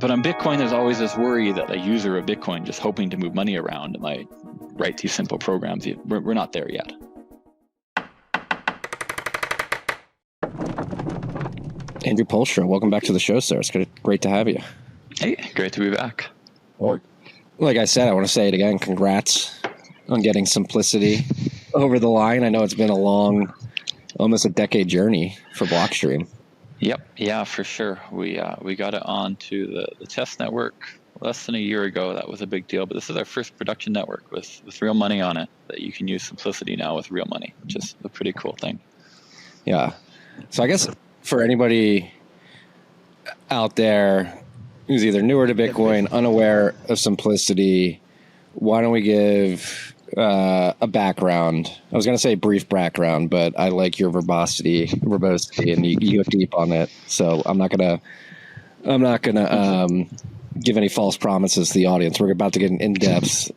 But on Bitcoin, there's always this worry that a user of Bitcoin just hoping to move money around might write these simple programs. We're not there yet. Andrew Poelstra, welcome back to the show, sir. It's great to have you. Hey, great to be back. Well, like I said, I want to say it again. Congrats on getting Simplicity over the line. I know it's been a long, almost a decade journey for Blockstream. Yep, yeah, for sure. We got it onto the test network less than a year ago. That was a big deal. But this is our first production network with real money on it that you can use Simplicity now with real money, which is a pretty cool thing. Yeah. So I guess for anybody out there who's either newer to Bitcoin, unaware of Simplicity, why don't we give a background? I was going to say brief background, but I like your verbosity, and you go deep on it. So I'm not gonna give any false promises to the audience. We're about to get an in-depth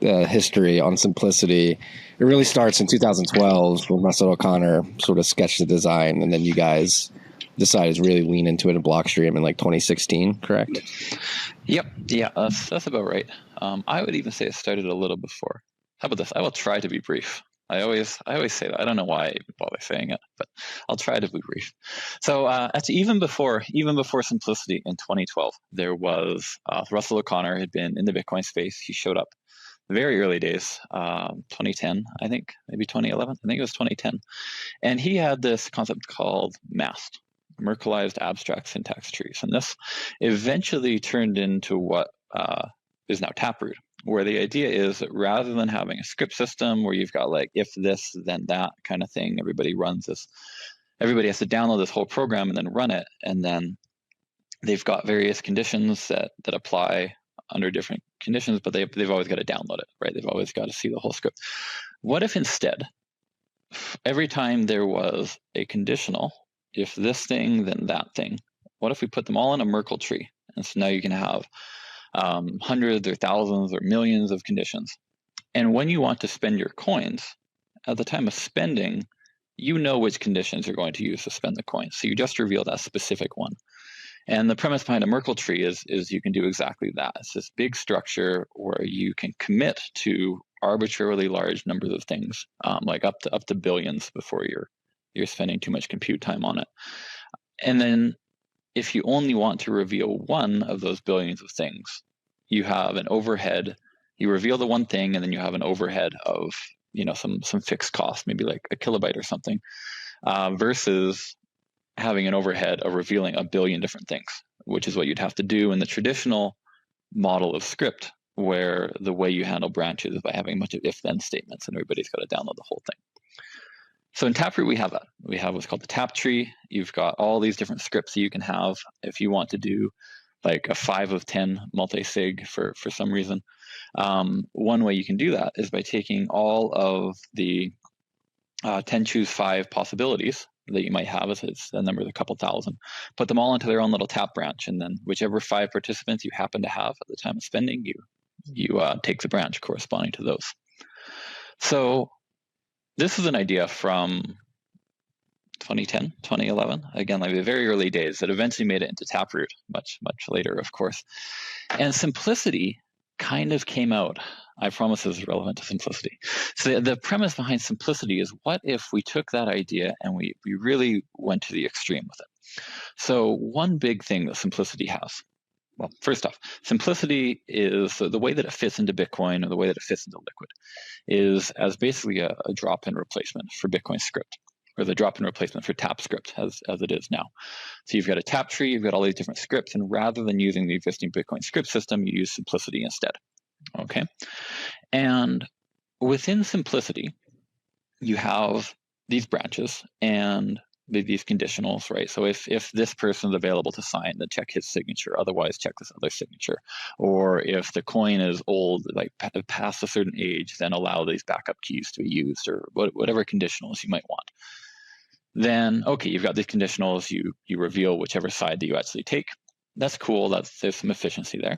history on Simplicity. It really starts in 2012 when Russell O'Connor sort of sketched the design, and then you guys decided to really lean into it in Blockstream in like 2016, correct? Yep. Yeah, that's about right. I would even say it started a little before. How about this? I will try to be brief. I always say that. I don't know why I even bother saying it, but I'll try to be brief. So even before Simplicity in 2012, there was Russell O'Connor had been in the Bitcoin space. He showed up very early days, 2010, I think, maybe 2011. I think it was 2010. And he had this concept called MAST, Merkleized Abstract Syntax Trees. And this eventually turned into what is now Taproot, where the idea is that rather than having a script system where you've got like if this, then that kind of thing, everybody has to download this whole program and then run it. And then they've got various conditions that apply under different conditions, but they've always got to download it, right? They've always got to see the whole script. What if instead, every time there was a conditional, if this thing, then that thing, what if we put them all in a Merkle tree? And so now you can have hundreds or thousands or millions of conditions. And when you want to spend your coins, at the time of spending, you know which conditions you're going to use to spend the coins. So you just reveal that specific one. And the premise behind a Merkle tree is you can do exactly that. It's this big structure where you can commit to arbitrarily large numbers of things, like up to billions before you're spending too much compute time on it. And then if you only want to reveal one of those billions of things, you have an overhead. You reveal the one thing, and then you have an overhead of some fixed cost, maybe like a kilobyte or something, versus having an overhead of revealing a billion different things, which is what you'd have to do in the traditional model of script, where the way you handle branches is by having a bunch of if-then statements, and everybody's got to download the whole thing. So in Taproot, we have that. We have what's called the tap tree. You've got all these different scripts that you can have if you want to do like a 5 of 10 multi-sig for some reason. One way you can do that is by taking all of the 10 choose 5 possibilities that you might have, as it's a number of a couple thousand, put them all into their own little tap branch, and then whichever 5 participants you happen to have at the time of spending, you take the branch corresponding to those. So this is an idea from 2010, 2011, again, like the very early days that eventually made it into Taproot, much, much later, of course. And Simplicity kind of came out. I promise this is relevant to Simplicity. So the premise behind Simplicity is, what if we took that idea and we really went to the extreme with it? So one big thing that Simplicity has, well, first off, Simplicity is the way that it fits into Bitcoin, or the way that it fits into Liquid, is as basically a drop-in replacement for Bitcoin script, or the drop-in replacement for tap script as it is now. So you've got a tap tree, you've got all these different scripts, and rather than using the existing Bitcoin script system, you use Simplicity instead. Okay, and within Simplicity, you have these branches and these conditionals, right? So if this person is available to sign, then check his signature. Otherwise, check this other signature. Or if the coin is old, like past a certain age, then allow these backup keys to be used, or whatever conditionals you might want. Then, okay, you've got these conditionals. You reveal whichever side that you actually take. That's cool. There's some efficiency there.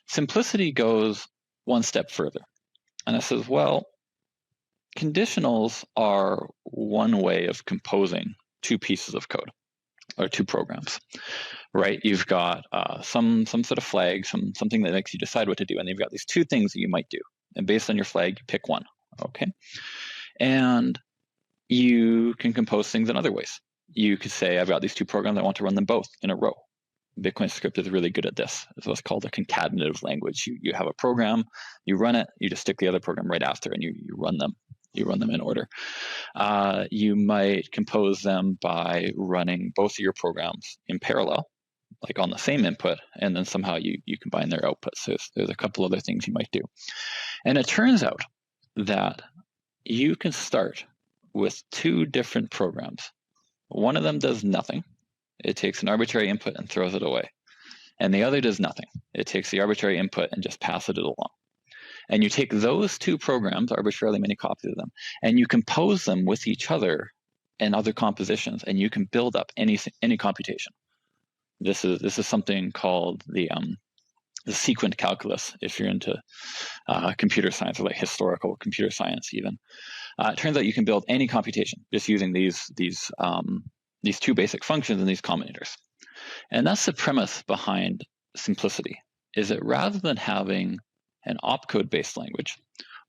Simplicity goes one step further, and it says, well, conditionals are one way of composing 2 pieces of code, or 2 programs. right? You've got some sort of flag, something that makes you decide what to do, and you've got these two things that you might do. And based on your flag, you pick one, okay? And you can compose things in other ways. You could say, I've got these two programs, I want to run them both in a row. Bitcoin script is really good at this. It's what's called a concatenative language. You have a program, you run it, you just stick the other program right after, and you run them. You run them in order. You might compose them by running both of your programs in parallel, like on the same input, and then somehow you combine their outputs. There's a couple other things you might do. And it turns out that you can start with two different programs. One of them does nothing. It takes an arbitrary input and throws it away. And the other does nothing. It takes the arbitrary input and just passes it along. And you take those two programs, arbitrarily many copies of them, and you compose them with each other and other compositions, and you can build up any computation. This is something called the sequent calculus, if you're into computer science, or like historical computer science even. It turns out you can build any computation just using these two basic functions and these combinators. And that's the premise behind simplicity, is that rather than having an opcode-based language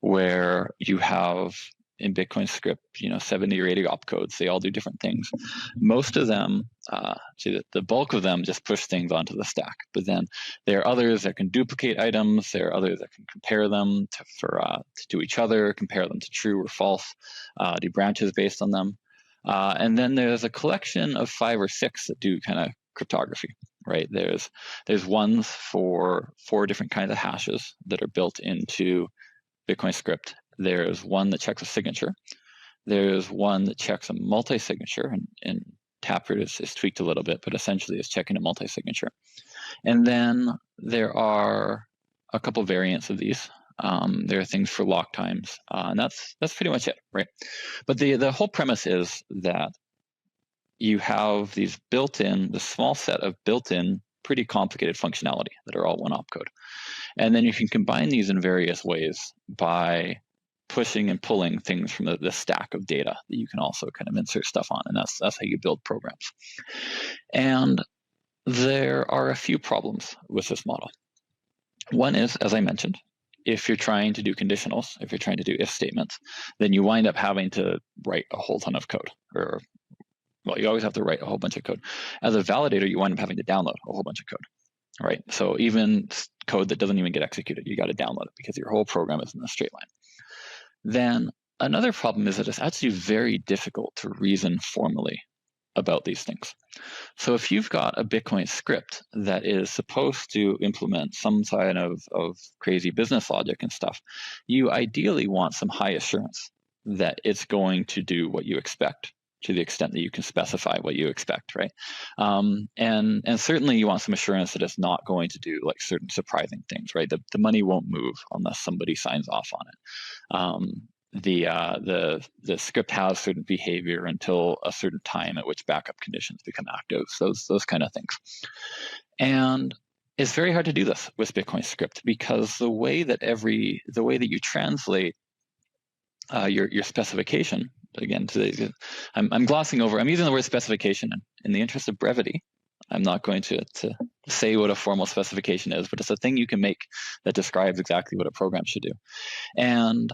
where you have in Bitcoin script, 70 or 80 opcodes, they all do different things. Most of them, the bulk of them just push things onto the stack. But then there are others that can duplicate items. There are others that can compare them to each other, compare them to true or false, do branches based on them. And then there's a collection of 5 or 6 that do kind of cryptography, right? There's ones for 4 different kinds of hashes that are built into Bitcoin script. There's one that checks a signature. There's one that checks a multi-signature, and Taproot is tweaked a little bit, but essentially it's checking a multi-signature. And then there are a couple variants of these. There are things for lock times, and that's pretty much it, right? But the whole premise is that you have these the small set of built-in, pretty complicated functionality that are all one opcode. And then you can combine these in various ways by pushing and pulling things from the stack of data that you can also kind of insert stuff on. And that's how you build programs. And there are a few problems with this model. One is, as I mentioned, if you're trying to do conditionals, if you're trying to do if statements, then you wind up having to write a whole ton of code. You always have to write a whole bunch of code. As a validator, you wind up having to download a whole bunch of code. Right, so even code that doesn't even get executed, you got to download it because your whole program is in a straight line. Then another problem is that it's actually very difficult to reason formally about these things. So if you've got a Bitcoin script that is supposed to implement some kind of crazy business logic and stuff, you ideally want some high assurance that it's going to do what you expect, to the extent that you can specify what you expect, right? And certainly you want some assurance that it's not going to do like certain surprising things, right? The money won't move unless somebody signs off on it. The script has certain behavior until a certain time at which backup conditions become active. So those kind of things. And it's very hard to do this with Bitcoin script because the way that you translate your specification. Again, I'm glossing over. I'm using the word specification in the interest of brevity. I'm not going to say what a formal specification is, but it's a thing you can make that describes exactly what a program should do. And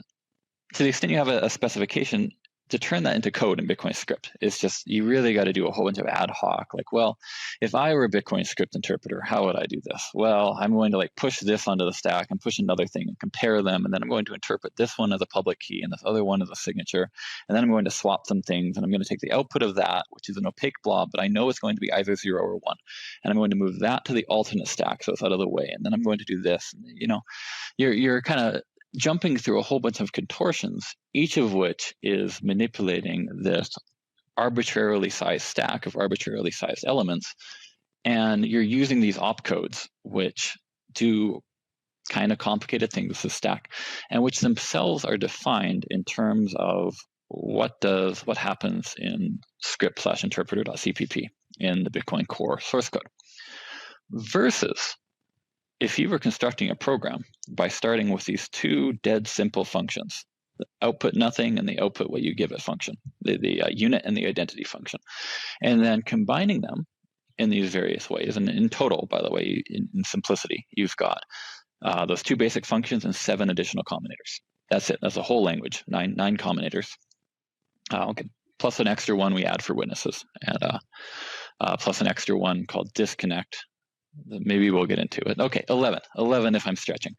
to the extent you have a specification, to turn that into code in Bitcoin script is just, you really got to do a whole bunch of ad hoc. Like, well, if I were a Bitcoin script interpreter, how would I do this? Well, I'm going to like push this onto the stack and push another thing and compare them. And then I'm going to interpret this one as a public key and this other one as a signature. And then I'm going to swap some things. And I'm going to take the output of that, which is an opaque blob, but I know it's going to be either 0 or 1. And I'm going to move that to the alternate stack so it's out of the way. And then I'm going to do this. And, you're kind of jumping through a whole bunch of contortions, each of which is manipulating this arbitrarily sized stack of arbitrarily sized elements. And you're using these opcodes, which do kind of complicated things with the stack, and which themselves are defined in terms of what happens in script/interpreter.cpp in the Bitcoin core source code. Versus if you were constructing a program by starting with these two dead simple functions, the output nothing and the output what you give it function, the unit and the identity function, and then combining them in these various ways. And in total, by the way, in simplicity, you've got those 2 basic functions and 7 additional combinators. That's it. That's the whole language. Nine combinators. Okay. Plus an extra one we add for witnesses, and plus an extra one called disconnect. Maybe we'll get into it. Okay, 11 if I'm stretching.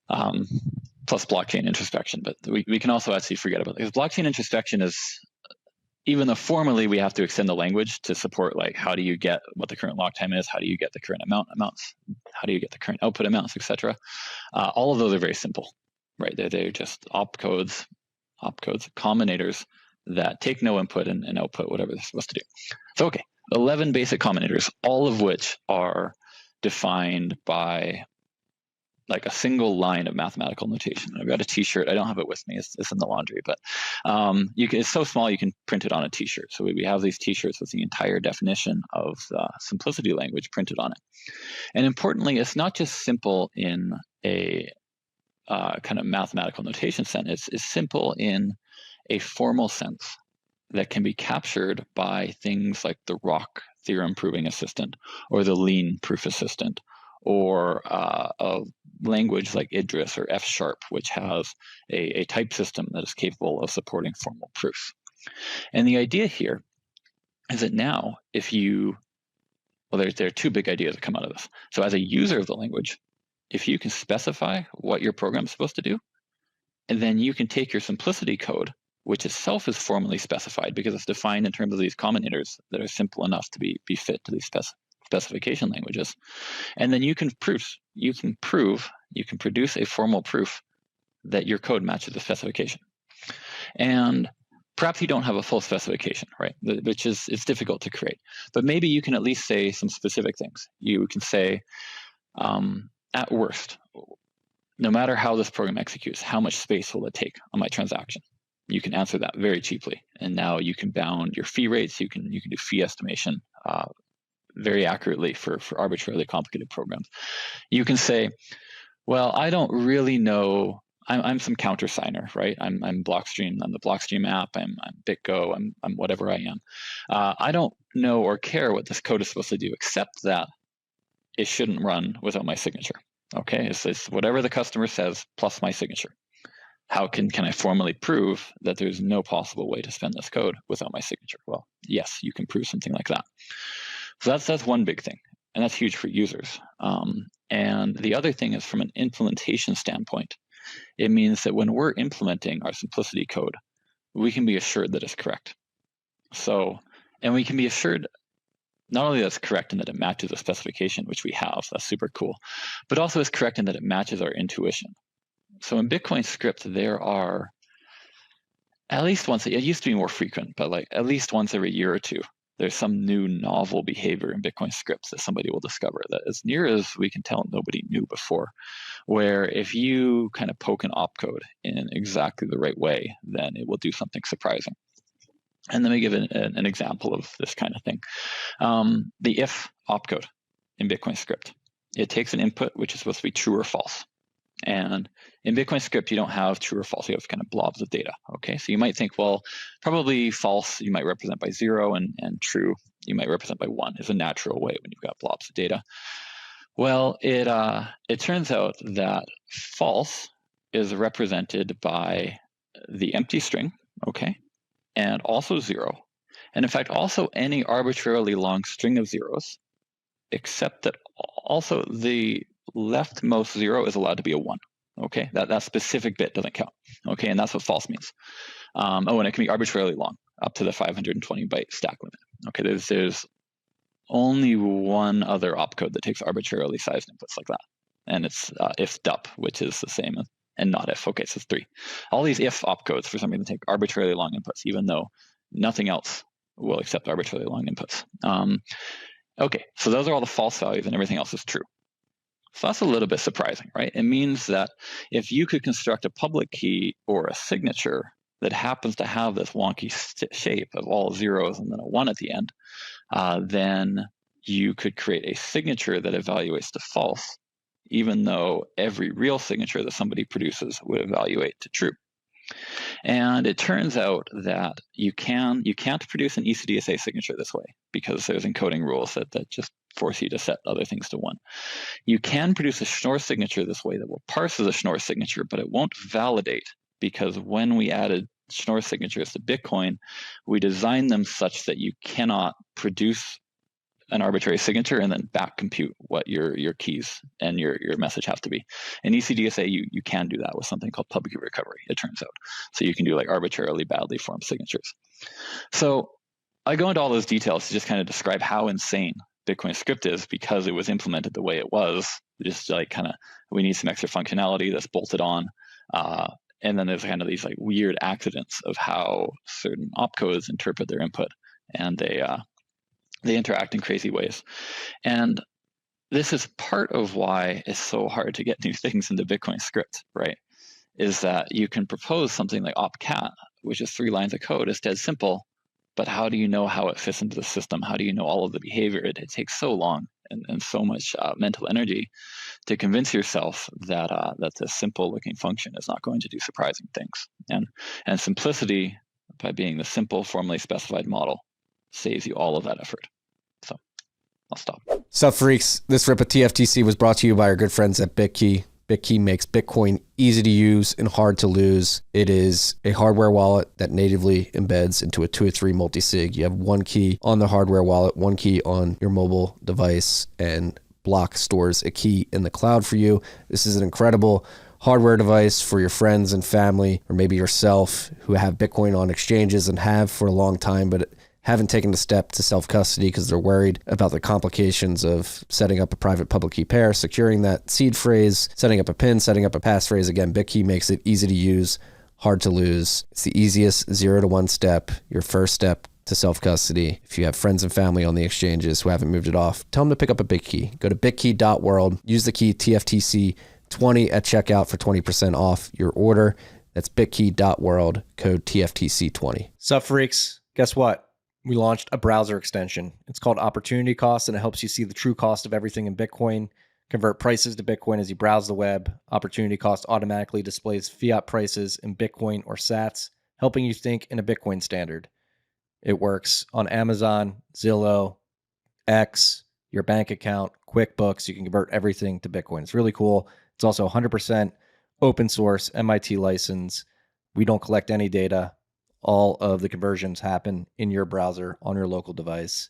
Plus blockchain introspection, but we can also actually forget about it, because blockchain introspection is, even though formally we have to extend the language to support, like, how do you get what the current lock time is, how do you get the current amounts, how do you get the current output amounts, etc. All of those are very simple, right? They're just opcodes, combinators that take no input and output whatever they're supposed to do. So, okay, 11 basic combinators, all of which are defined by like a single line of mathematical notation. I've got a T-shirt. I don't have it with me. It's in the laundry, but it's so small you can print it on a T-shirt. So we have these T-shirts with the entire definition of simplicity language printed on it. And importantly, it's not just simple in a kind of mathematical notation sense. It's simple in a formal sense that can be captured by things like the ROC theorem proving assistant, or the lean proof assistant, or a language like Idris or F#, which has a type system that is capable of supporting formal proofs. And the idea here is that now, there are 2 big ideas that come out of this. So as a user of the language, if you can specify what your program is supposed to do, and then you can take your simplicity code, which itself is formally specified because it's defined in terms of these combinators that are simple enough to be fit to these specification languages, and then you can produce a formal proof that your code matches the specification. And perhaps you don't have a full specification, right? Which is, it's difficult to create, but maybe you can at least say some specific things. You can say, at worst, no matter how this program executes, how much space will it take on my transaction? You can answer that very cheaply, and now you can bound your fee rates. You can do fee estimation very accurately for arbitrarily complicated programs. You can say, well, I don't really know. I'm some countersigner, right? I'm Blockstream. I'm the Blockstream app. I'm BitGo. I'm whatever I am. I don't know or care what this code is supposed to do, except that it shouldn't run without my signature. Okay, it's whatever the customer says plus my signature. How can I formally prove that there's no possible way to spend this code without my signature? Well, yes, you can prove something like that. So that's one big thing, and that's huge for users. And the other thing is, from an implementation standpoint, it means that when we're implementing our simplicity code, we can be assured that it's correct. So, and we can be assured not only that it's correct and that it matches the specification, which we have, that's super cool, but also it's correct in that it matches our intuition. So in Bitcoin script, there are at least once, it used to be more frequent, but like at least once every year or two, there's some new novel behavior in Bitcoin scripts that somebody will discover that, as near as we can tell, nobody knew before, where if you kind of poke an opcode in exactly the right way, then it will do something surprising. And let me give an example of this kind of thing. The if opcode in Bitcoin script, it takes an input which is supposed to be true or false. And in Bitcoin script, you don't have true or false. You have kind of blobs of data. Okay, so you might think, well, probably false you might represent by 0, and true you might represent by 1 is a natural way when you've got blobs of data. Well, it turns out that false is represented by the empty string, okay, and also 0. And in fact, also any arbitrarily long string of zeros, except that also the leftmost 0 is allowed to be a 1. Okay, that specific bit doesn't count. Okay, and that's what false means. And it can be arbitrarily long, up to the 520 byte stack limit. Okay, there's only one other opcode that takes arbitrarily sized inputs like that, and it's if dup, which is the same as, and not if. Okay, so it's 3. All these if opcodes for some reason take arbitrarily long inputs, even though nothing else will accept arbitrarily long inputs. Okay, so those are all the false values, and everything else is true. So that's a little bit surprising, right? It means that if you could construct a public key or a signature that happens to have this wonky shape of all zeros and then a 1 at the end, then you could create a signature that evaluates to false, even though every real signature that somebody produces would evaluate to true. And it turns out that you can't produce an ECDSA signature this way because there's encoding rules that just force you to set other things to 1. You can produce a Schnorr signature this way that will parse as a Schnorr signature, but it won't validate, because when we added Schnorr signatures to Bitcoin, we designed them such that you cannot produce an arbitrary signature and then back compute what your keys and your message have to be. In ECDSA, you can do that with something called public key recovery, it turns out. So you can do like arbitrarily badly formed signatures. So I go into all those details to just kind of describe how insane Bitcoin script is, because it was implemented the way it was. Just like kind of, we need some extra functionality that's bolted on. And then there's kind of these like weird accidents of how certain opcodes interpret their input, and they interact in crazy ways. And this is part of why it's so hard to get new things into Bitcoin script, right? Is that you can propose something like opcat, which is 3 lines of code. It's dead simple, but how do you know how it fits into the system? How do you know all of the behavior? It takes so long and so much mental energy to convince yourself that that's a simple looking function is not going to do surprising things. And simplicity, by being the simple formally specified model, saves you all of that effort. So I'll stop. Sup, freaks? This rip of TFTC was brought to you by our good friends at Bitkey. Bitkey makes Bitcoin easy to use and hard to lose. It is a hardware wallet that natively embeds into a 2 or 3 multi-sig. You have 1 key on the hardware wallet, 1 key on your mobile device, and Block stores a key in the cloud for you. This is an incredible hardware device for your friends and family, or maybe yourself, who have Bitcoin on exchanges and have for a long time, but haven't taken the step to self-custody because they're worried about the complications of setting up a private public key pair, securing that seed phrase, setting up a PIN, setting up a passphrase. Again, Bitkey makes it easy to use, hard to lose. It's the easiest 0 to 1 step, your first step to self-custody. If you have friends and family on the exchanges who haven't moved it off, tell them to pick up a Bitkey. Go to bitkey.world, use the key TFTC20 at checkout for 20% off your order. That's bitkey.world, code TFTC20. Sup, freaks? Guess what? We launched a browser extension. It's called Opportunity Cost, and it helps you see the true cost of everything in Bitcoin, convert prices to Bitcoin as you browse the web. Opportunity Cost automatically displays fiat prices in Bitcoin or sats, helping you think in a Bitcoin standard. It works on Amazon, Zillow, X, your bank account, QuickBooks. You can convert everything to Bitcoin. It's really cool. It's also 100% open source, MIT license. We don't collect any data. All of the conversions happen in your browser on your local device.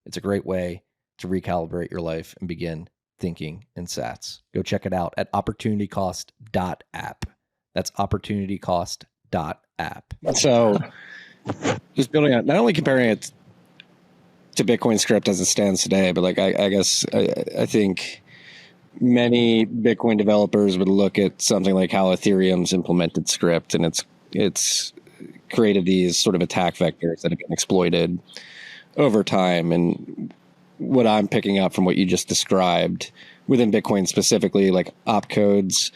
It's a great way to recalibrate your life and begin thinking in sats. Go check it out at opportunitycost.app. That's opportunitycost.app. So just building on, not only comparing it to Bitcoin script as it stands today, but like I guess I think many Bitcoin developers would look at something like how Ethereum's implemented script, and it's created these sort of attack vectors that have been exploited over time. And what I'm picking up from what you just described within Bitcoin specifically, like opcodes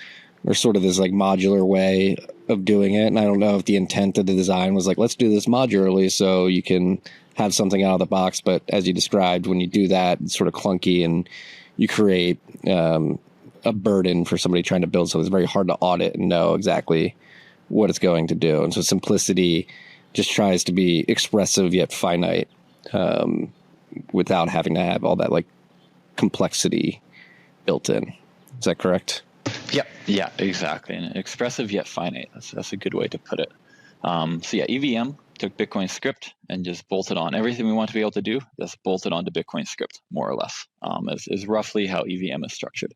are sort of this like modular way of doing it. And I don't know if the intent of the design was like, let's do this modularly so you can have something out of the box. But as you described, when you do that, it's sort of clunky and you create a burden for somebody trying to build something. It's very hard to audit and know exactly what it's going to do. And so simplicity just tries to be expressive yet finite, without having to have all that like complexity built in. Is that correct? Yeah, exactly. And expressive yet finite. That's a good way to put it. So yeah, EVM took Bitcoin script and just bolted on everything we want to be able to do. That's bolted onto Bitcoin script, more or less, is roughly how EVM is structured.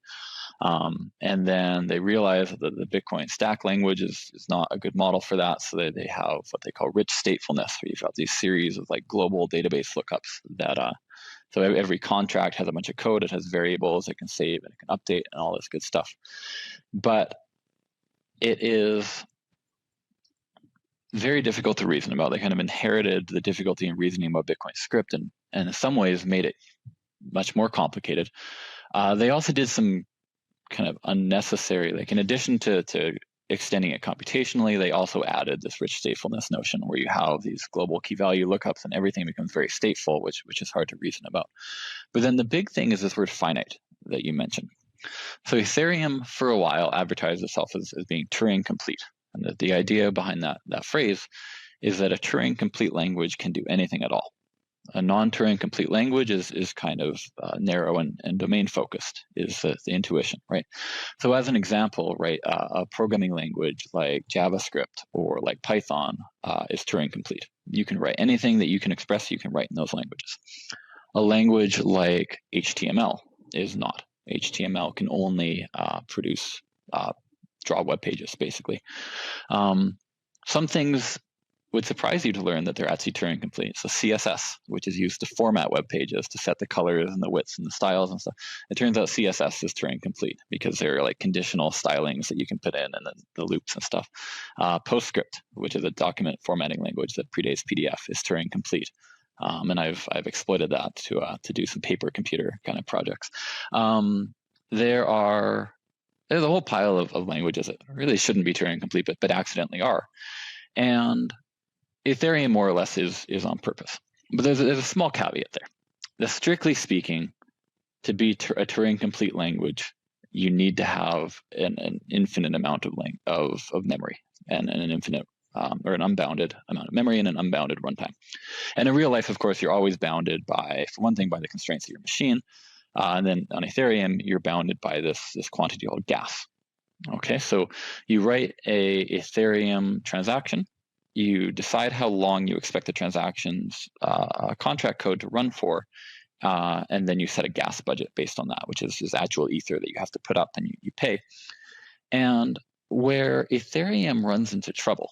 And then they realized that the Bitcoin stack language is not a good model for that. So they have what they call rich statefulness, where you've got these series of like global database lookups that, so every contract has a bunch of code. It has variables it can save and it can update and all this good stuff. But it is very difficult to reason about. They kind of inherited the difficulty in reasoning about Bitcoin script and in some ways made it much more complicated. They also did some kind of unnecessary, like in addition to extending it computationally, they also added this rich statefulness notion where you have these global key value lookups and everything becomes very stateful, which is hard to reason about. But then the big thing is this word finite that you mentioned. So Ethereum for a while advertised itself as being Turing complete. And the idea behind that phrase is that a Turing complete language can do anything at all. A non-Turing complete language is kind of narrow and domain focused, is the intuition, right? So as an example, right, a programming language like JavaScript or like Python is Turing complete. You can write anything that you can express, you can write in those languages. A language like HTML is not. HTML can only produce draw web pages, basically. Some things would surprise you to learn that they're actually Turing complete. So CSS, which is used to format web pages, to set the colors and the widths and the styles and stuff. It turns out CSS is Turing complete because there are like conditional stylings that you can put in and then the loops and stuff. PostScript, which is a document formatting language that predates PDF, is Turing complete. And I've exploited that to do some paper computer kind of projects. There's a whole pile of languages that really shouldn't be Turing complete, but accidentally are. And Ethereum more or less is on purpose. But there's a small caveat there. That strictly speaking, to be a Turing complete language, you need to have an infinite amount of memory and an infinite or an unbounded amount of memory and an unbounded runtime. And in real life, of course, you're always bounded by, for one thing, by the constraints of your machine. And then on Ethereum, you're bounded by this quantity called gas. Okay, so you write a Ethereum transaction. You decide how long you expect the transaction's contract code to run for, and then you set a gas budget based on that, which is just actual ether that you have to put up and you pay. And where Ethereum runs into trouble,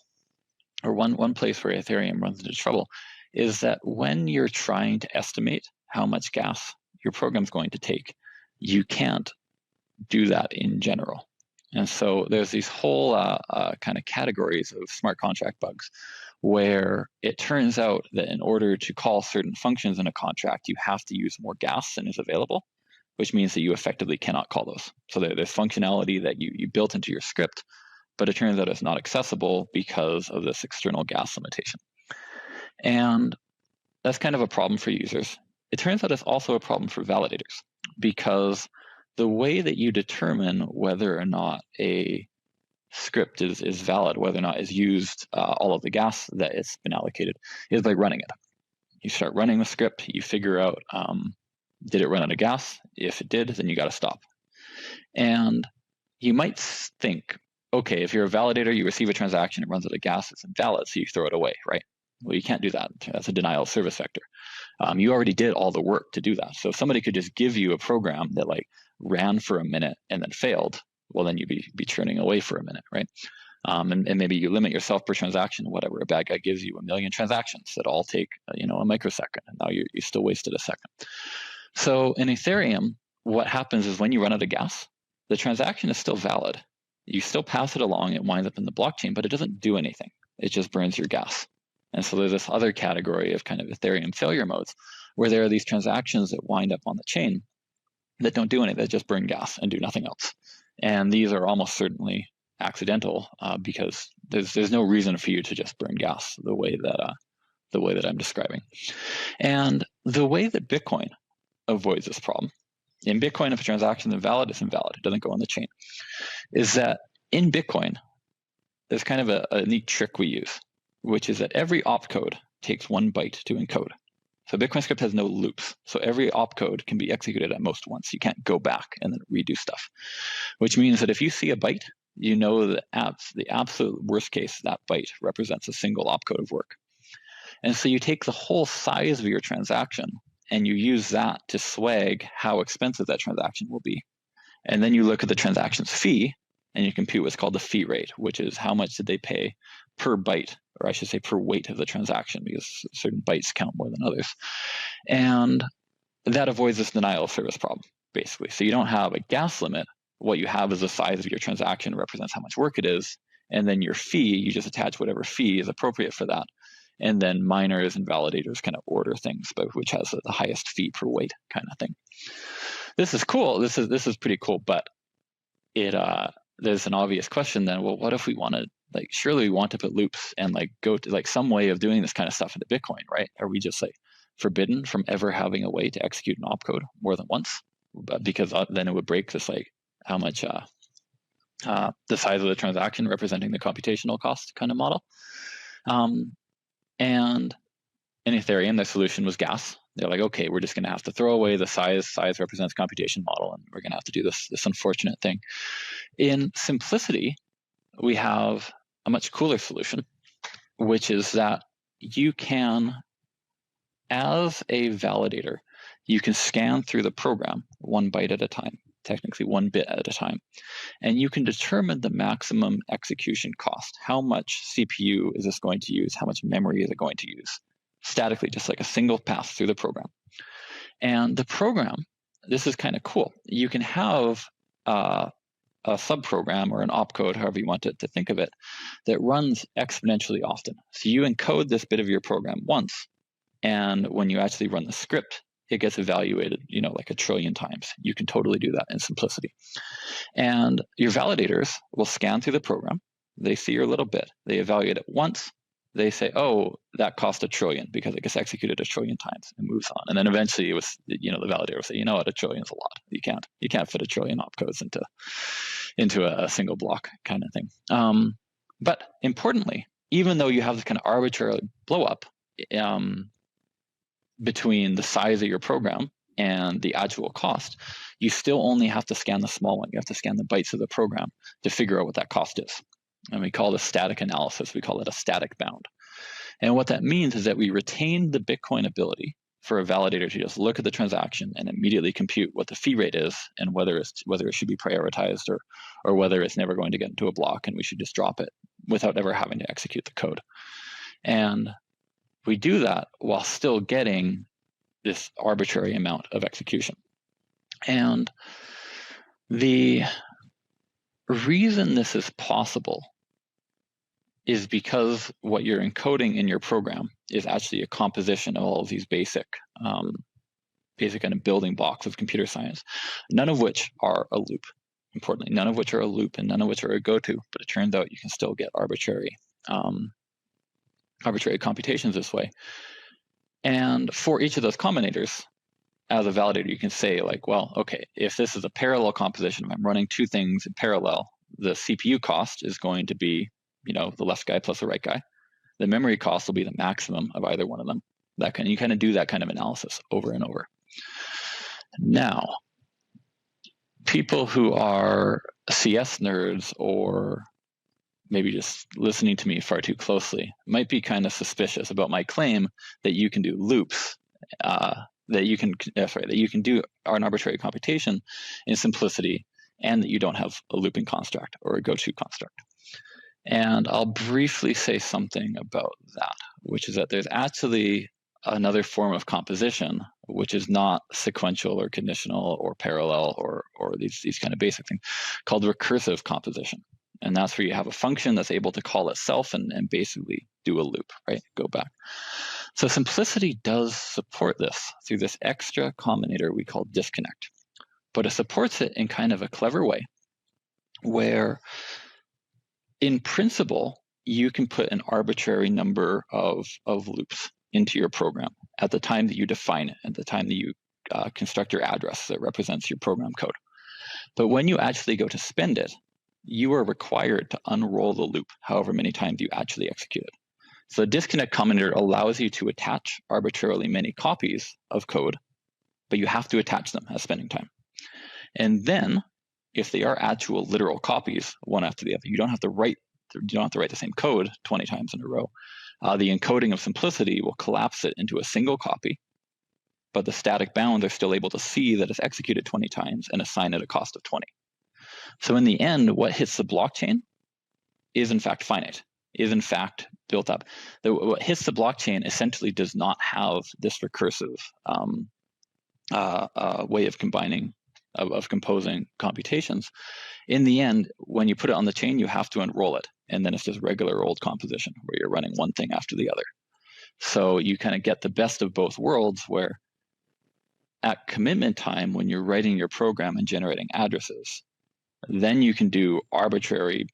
or one place where Ethereum runs into trouble, is that when you're trying to estimate how much gas your program's going to take, you can't do that in general. And so there's these whole kind of categories of smart contract bugs where it turns out that in order to call certain functions in a contract, you have to use more gas than is available, which means that you effectively cannot call those. So there's functionality that you built into your script, but it turns out it's not accessible because of this external gas limitation. And that's kind of a problem for users. It turns out it's also a problem for validators, because the way that you determine whether or not a script is valid, whether or not it's used all of the gas that it's been allocated, is by running it. You start running the script, you figure out, did it run out of gas? If it did, then you got to stop. And you might think, okay, if you're a validator, you receive a transaction, it runs out of gas, it's invalid, so you throw it away, right? Well, you can't do that. That's a denial of service vector. You already did all the work to do that. So if somebody could just give you a program that like ran for a minute and then failed, well, then you'd be churning away for a minute, right? And maybe you limit yourself per transaction, whatever. A bad guy gives you 1 million transactions that all take a microsecond, and now you still wasted a second. So in Ethereum, what happens is when you run out of gas, the transaction is still valid. You still pass it along, it winds up in the blockchain, but it doesn't do anything. It just burns your gas. And so there's this other category of kind of Ethereum failure modes where there are these transactions that wind up on the chain that don't do anything, that just burn gas and do nothing else. And these are almost certainly accidental because there's no reason for you to just burn gas the way that I'm describing. And the way that Bitcoin avoids this problem, in Bitcoin, if a transaction is invalid, it's invalid. It doesn't go on the chain. Is that in Bitcoin, there's kind of a neat trick we use, which is that every opcode takes 1 byte to encode. So Bitcoin script has no loops. So every opcode can be executed at most once. You can't go back and then redo stuff, which means that if you see a byte, you know that the absolute worst case, that byte represents a single opcode of work. And so you take the whole size of your transaction and you use that to swag how expensive that transaction will be. And then you look at the transaction's fee and you compute what's called the fee rate, which is how much did they pay per byte, or I should say per weight of the transaction, because certain bytes count more than others. And that avoids this denial of service problem, basically. So you don't have a gas limit. What you have is the size of your transaction represents how much work it is. And then your fee, you just attach whatever fee is appropriate for that. And then miners and validators kind of order things, but which has the highest fee per weight kind of thing. This is cool. This is pretty cool, but there's an obvious question then. Well, what if we want to, surely we want to put loops and go to some way of doing this kind of stuff into Bitcoin, right? Are we just forbidden from ever having a way to execute an opcode more than once? Because then it would break this how much the size of the transaction representing the computational cost kind of model. And in Ethereum, the solution was gas. They're like, okay, we're just going to have to throw away the size represents computation model, and we're going to have to do this unfortunate thing. In Simplicity, we have a much cooler solution, which is that you can, as a validator, you can scan through the program 1 byte at a time, technically 1 bit at a time, and you can determine the maximum execution cost. How much CPU is this going to use? How much memory is it going to use? Statically, just like a single pass through the program. And the program, this is kind of cool. You can have a subprogram or an opcode, however you want to think of it, that runs exponentially often. So you encode this bit of your program once, and when you actually run the script, it gets evaluated, like 1 trillion times. You can totally do that in Simplicity. And your validators will scan through the program. They see your little bit. They evaluate it once. They say, oh, that cost 1 trillion because it gets executed 1 trillion times and moves on. And then eventually the validator will say, you know what, 1 trillion is a lot. You can't fit 1 trillion opcodes into a single block kind of thing. But importantly, even though you have this kind of arbitrary blow up between the size of your program and the actual cost, you still only have to scan the small one. You have to scan the bytes of the program to figure out what that cost is. And we call this static analysis. We call it a static bound. And what that means is that we retain the Bitcoin ability for a validator to just look at the transaction and immediately compute what the fee rate is and whether it should be prioritized or whether it's never going to get into a block and we should just drop it without ever having to execute the code. And we do that while still getting this arbitrary amount of execution. And the reason this is possible is because what you're encoding in your program is actually a composition of all of these basic kind of building blocks of computer science, none of which are a loop. Importantly, none of which are a loop and none of which are a go-to, but it turns out you can still get arbitrary computations this way. And for each of those combinators, as a validator, you can say like, well, okay, if this is a parallel composition, if I'm running 2 things in parallel, the CPU cost is going to be, the left guy plus the right guy. The memory cost will be the maximum of either one of them. You kind of do that kind of analysis over and over. Now, people who are CS nerds or maybe just listening to me far too closely might be kind of suspicious about my claim that you can do loops, that you can do an arbitrary computation in Simplicity, and that you don't have a looping construct or a go-to construct. And I'll briefly say something about that, which is that there's actually another form of composition, which is not sequential or conditional or parallel or these kind of basic things, called recursive composition. And that's where you have a function that's able to call itself and basically do a loop, right? Go back. So Simplicity does support this through this extra combinator we call disconnect. But it supports it in kind of a clever way where in principle, you can put an arbitrary number of loops into your program at the time that you define it, at the time that you construct your address that represents your program code. But when you actually go to spend it, you are required to unroll the loop however many times you actually execute it. So the disconnect combinator allows you to attach arbitrarily many copies of code, but you have to attach them as spending time. And then if they are actual literal copies, one after the other, you don't have to write the same code 20 times in a row. The encoding of Simplicity will collapse it into a single copy, but the static bounds are still able to see that it's executed 20 times and assign it a cost of 20. So in the end, what hits the blockchain is in fact finite, is in fact built up. What hits the blockchain essentially does not have this recursive way of composing computations. In the end, when you put it on the chain, you have to unroll it. And then it's just regular old composition where you're running one thing after the other. So you kind of get the best of both worlds where at commitment time, when you're writing your program and generating addresses, then you can do arbitrary,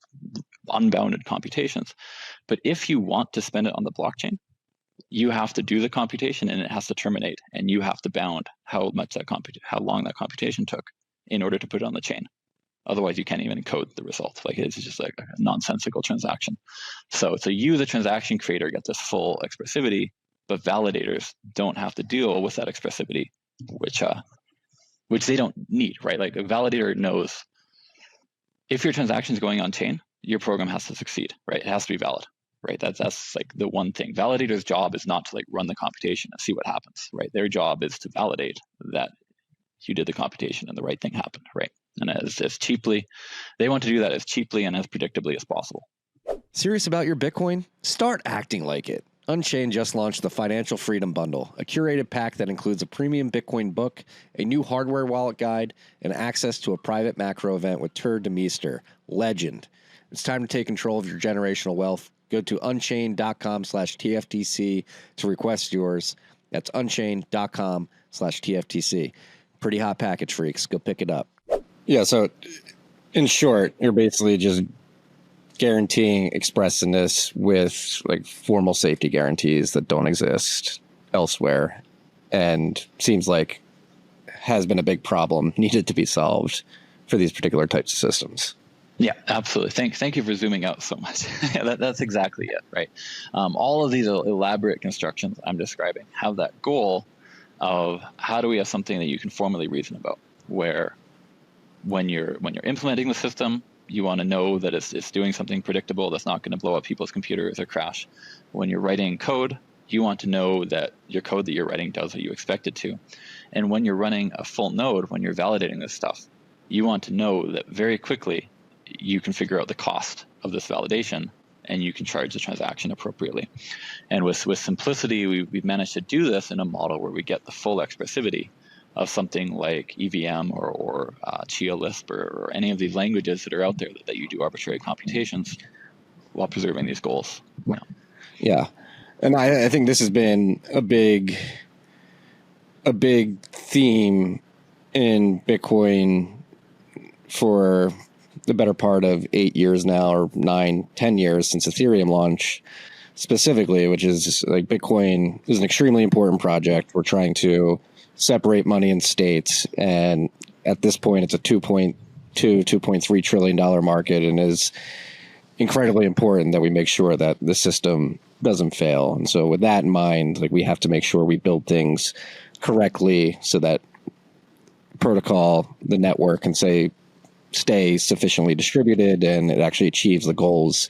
unbounded computations. But if you want to spend it on the blockchain, you have to do the computation and it has to terminate, and you have to bound how long that computation took in order to put it on the chain. Otherwise, you can't even encode the result. Like it's just like a nonsensical transaction. So you, the transaction creator, get this full expressivity, but validators don't have to deal with that expressivity, which they don't need, right? Like a validator knows if your transaction is going on chain, your program has to succeed, right? It has to be valid, right? That's like the one thing. Validator's job is not to like run the computation and see what happens, right? Their job is to validate that you did the computation and the right thing happened, right? And as cheaply, they want to do that as cheaply and as predictably as possible. Serious about your Bitcoin? Start acting like it. Unchained just launched the Financial Freedom Bundle, a curated pack that includes a premium Bitcoin book, a new hardware wallet guide, and access to a private macro event with Tur de Meester, legend. It's time to take control of your generational wealth. Go to unchained.com/TFTC to request yours. That's unchained.com/TFTC. Pretty hot package, freaks. Go pick it up. Yeah, so in short, you're basically just guaranteeing expressiveness with like formal safety guarantees that don't exist elsewhere, and seems like has been a big problem needed to be solved for these particular types of systems. Yeah, absolutely. Thank you for zooming out so much. That's exactly it, right? All of these elaborate constructions I'm describing have that goal of how do we have something that you can formally reason about, where when you're implementing the system, you want to know that it's doing something predictable that's not going to blow up people's computers or crash. When you're writing code, you want to know that your code that you're writing does what you expect it to. And when you're running a full node, when you're validating this stuff, you want to know that very quickly you can figure out the cost of this validation and you can charge the transaction appropriately. And with simplicity, we've managed to do this in a model where we get the full expressivity of something like EVM or Chia Lisp or any of these languages that are out there that you do arbitrary computations while preserving these goals. Yeah. And I think this has been a big theme in Bitcoin for the better part of 8 years now, or 9-10 years since Ethereum launch specifically, which is like Bitcoin is an extremely important project. We're trying to separate money in states, and at this point it's a $2.3 trillion market, and is incredibly important that we make sure that the system doesn't fail. And so with that in mind, like we have to make sure we build things correctly so that protocol, the network, can stay sufficiently distributed and it actually achieves the goals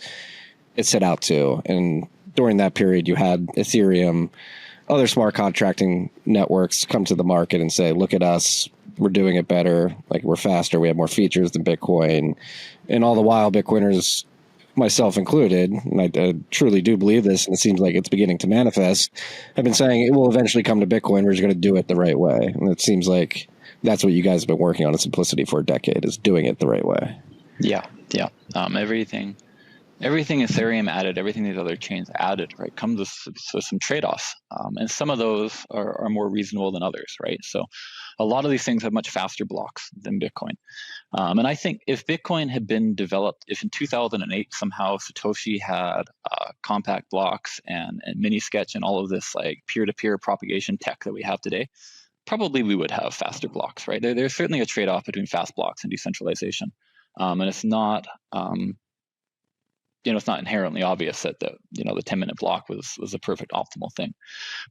it set out to. And during that period, you had Ethereum, other smart contracting networks come to the market and say, look at us, we're doing it better, like we're faster, we have more features than Bitcoin. And all the while, Bitcoiners, myself included, and I truly do believe this, and it seems like it's beginning to manifest, have been saying it will eventually come to Bitcoin, we're just going to do it the right way. And it seems like that's what you guys have been working on in Simplicity for a decade, is doing it the right way. Yeah. Everything Ethereum added, everything these other chains added, right, comes with some trade-offs. And some of those are more reasonable than others, right? So a lot of these things have much faster blocks than Bitcoin. And I think if Bitcoin had been developed, if in 2008 somehow Satoshi had compact blocks and mini-sketch and all of this like peer-to-peer propagation tech that we have today, probably we would have faster blocks, right? There's certainly a trade-off between fast blocks and decentralization. And it's not... it's not inherently obvious that the 10-minute block was a perfect optimal thing.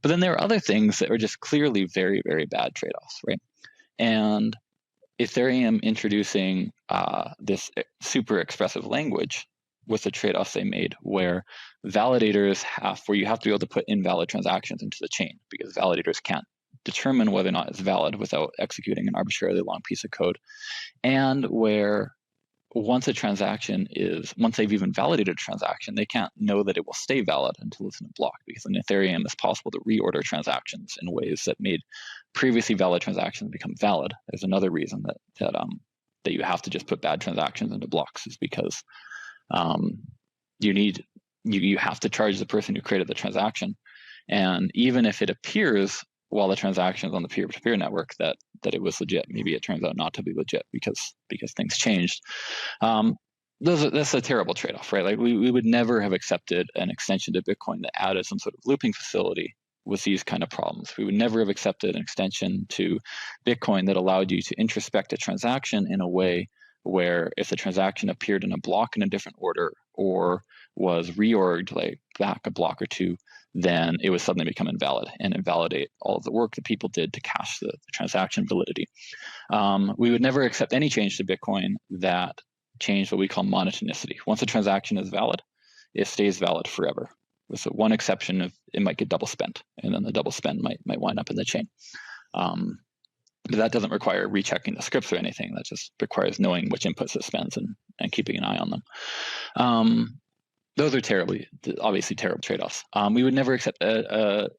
But then there are other things that are just clearly very, very bad trade-offs, right? And Ethereum introducing this super expressive language with the trade-offs they made, where validators where you have to be able to put invalid transactions into the chain, because validators can't determine whether or not it's valid without executing an arbitrarily long piece of code, and where once they've even validated a transaction, they can't know that it will stay valid until it's in a block, because in Ethereum it's possible to reorder transactions in ways that made previously valid transactions become valid. There's another reason that you have to just put bad transactions into blocks, is because you have to charge the person who created the transaction. And even if it appears while the transaction is on the peer-to-peer network that it was legit, maybe it turns out not to be legit because things changed. That's a terrible trade-off, right? Like we would never have accepted an extension to Bitcoin that added some sort of looping facility with these kind of problems. We would never have accepted an extension to Bitcoin that allowed you to introspect a transaction in a way where if the transaction appeared in a block in a different order or was reorged like back a block or two, then it would suddenly become invalid and invalidate all of the work that people did to cache the transaction validity. We would never accept any change to Bitcoin that changed what we call monotonicity. Once a transaction is valid, it stays valid forever. With the one exception of it might get double spent, and then the double spend might wind up in the chain. But that doesn't require rechecking the scripts or anything. That just requires knowing which inputs it spends and keeping an eye on them. Those are obviously terrible trade-offs. We would never accept a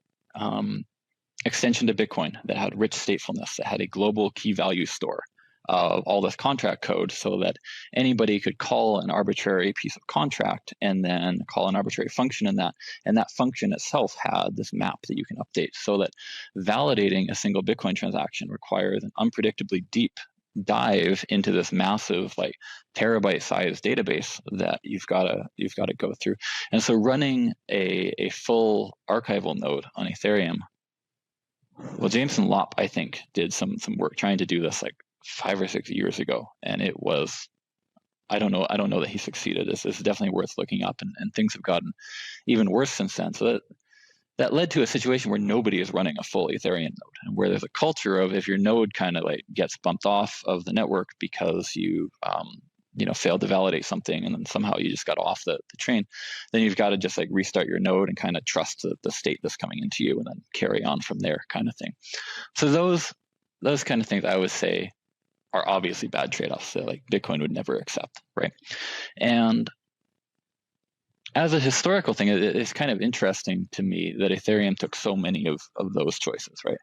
extension to Bitcoin that had rich statefulness, that had a global key value store of all this contract code so that anybody could call an arbitrary piece of contract and then call an arbitrary function in that. And that function itself had this map that you can update, so that validating a single Bitcoin transaction requires an unpredictably deep dive into this massive, like, terabyte sized database that you've got to go through. And so running a full archival node on Ethereum, well, Jameson Lopp, I think, did some work trying to do this like 5 or 6 years ago, and it was, I don't know that he succeeded. This is definitely worth looking up, and things have gotten even worse since then. So that led to a situation where nobody is running a full Ethereum node, and where there's a culture of, if your node kind of like gets bumped off of the network because you failed to validate something and then somehow you just got off the train, then you've got to just like restart your node and kind of trust the state that's coming into you and then carry on from there, kind of thing. So those kind of things I would say are obviously bad trade-offs that like Bitcoin would never accept, right? And as a historical thing, it's kind of interesting to me that Ethereum took so many of those choices, right?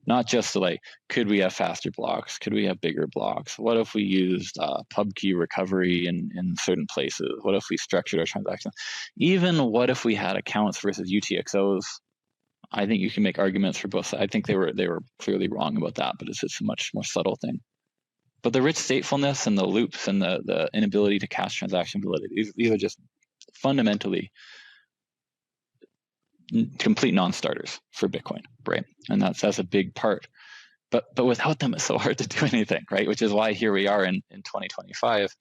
Not just like, could we have faster blocks? Could we have bigger blocks? What if we used pub key recovery in certain places? What if we structured our transactions? Even what if we had accounts versus UTXOs? I think you can make arguments for both sides. I think they were clearly wrong about that, but it's just a much more subtle thing. But the rich statefulness and the loops and the inability to cache transaction validity, these are just fundamentally complete non-starters for Bitcoin, right? And that's a big part. But without them, it's so hard to do anything, right? Which is why here we are in 2025,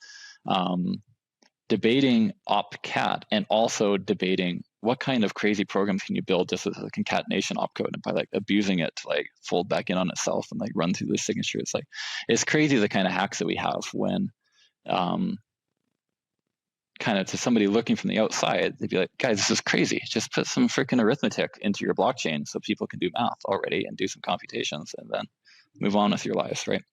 debating opcat and also debating what kind of crazy programs can you build just as a concatenation opcode, and by like abusing it to like fold back in on itself and like run through the signature. It's crazy the kind of hacks that we have when kind of to somebody looking from the outside, they'd be like, guys, this is crazy. Just put some freaking arithmetic into your blockchain so people can do math already and do some computations and then move on with your lives, right?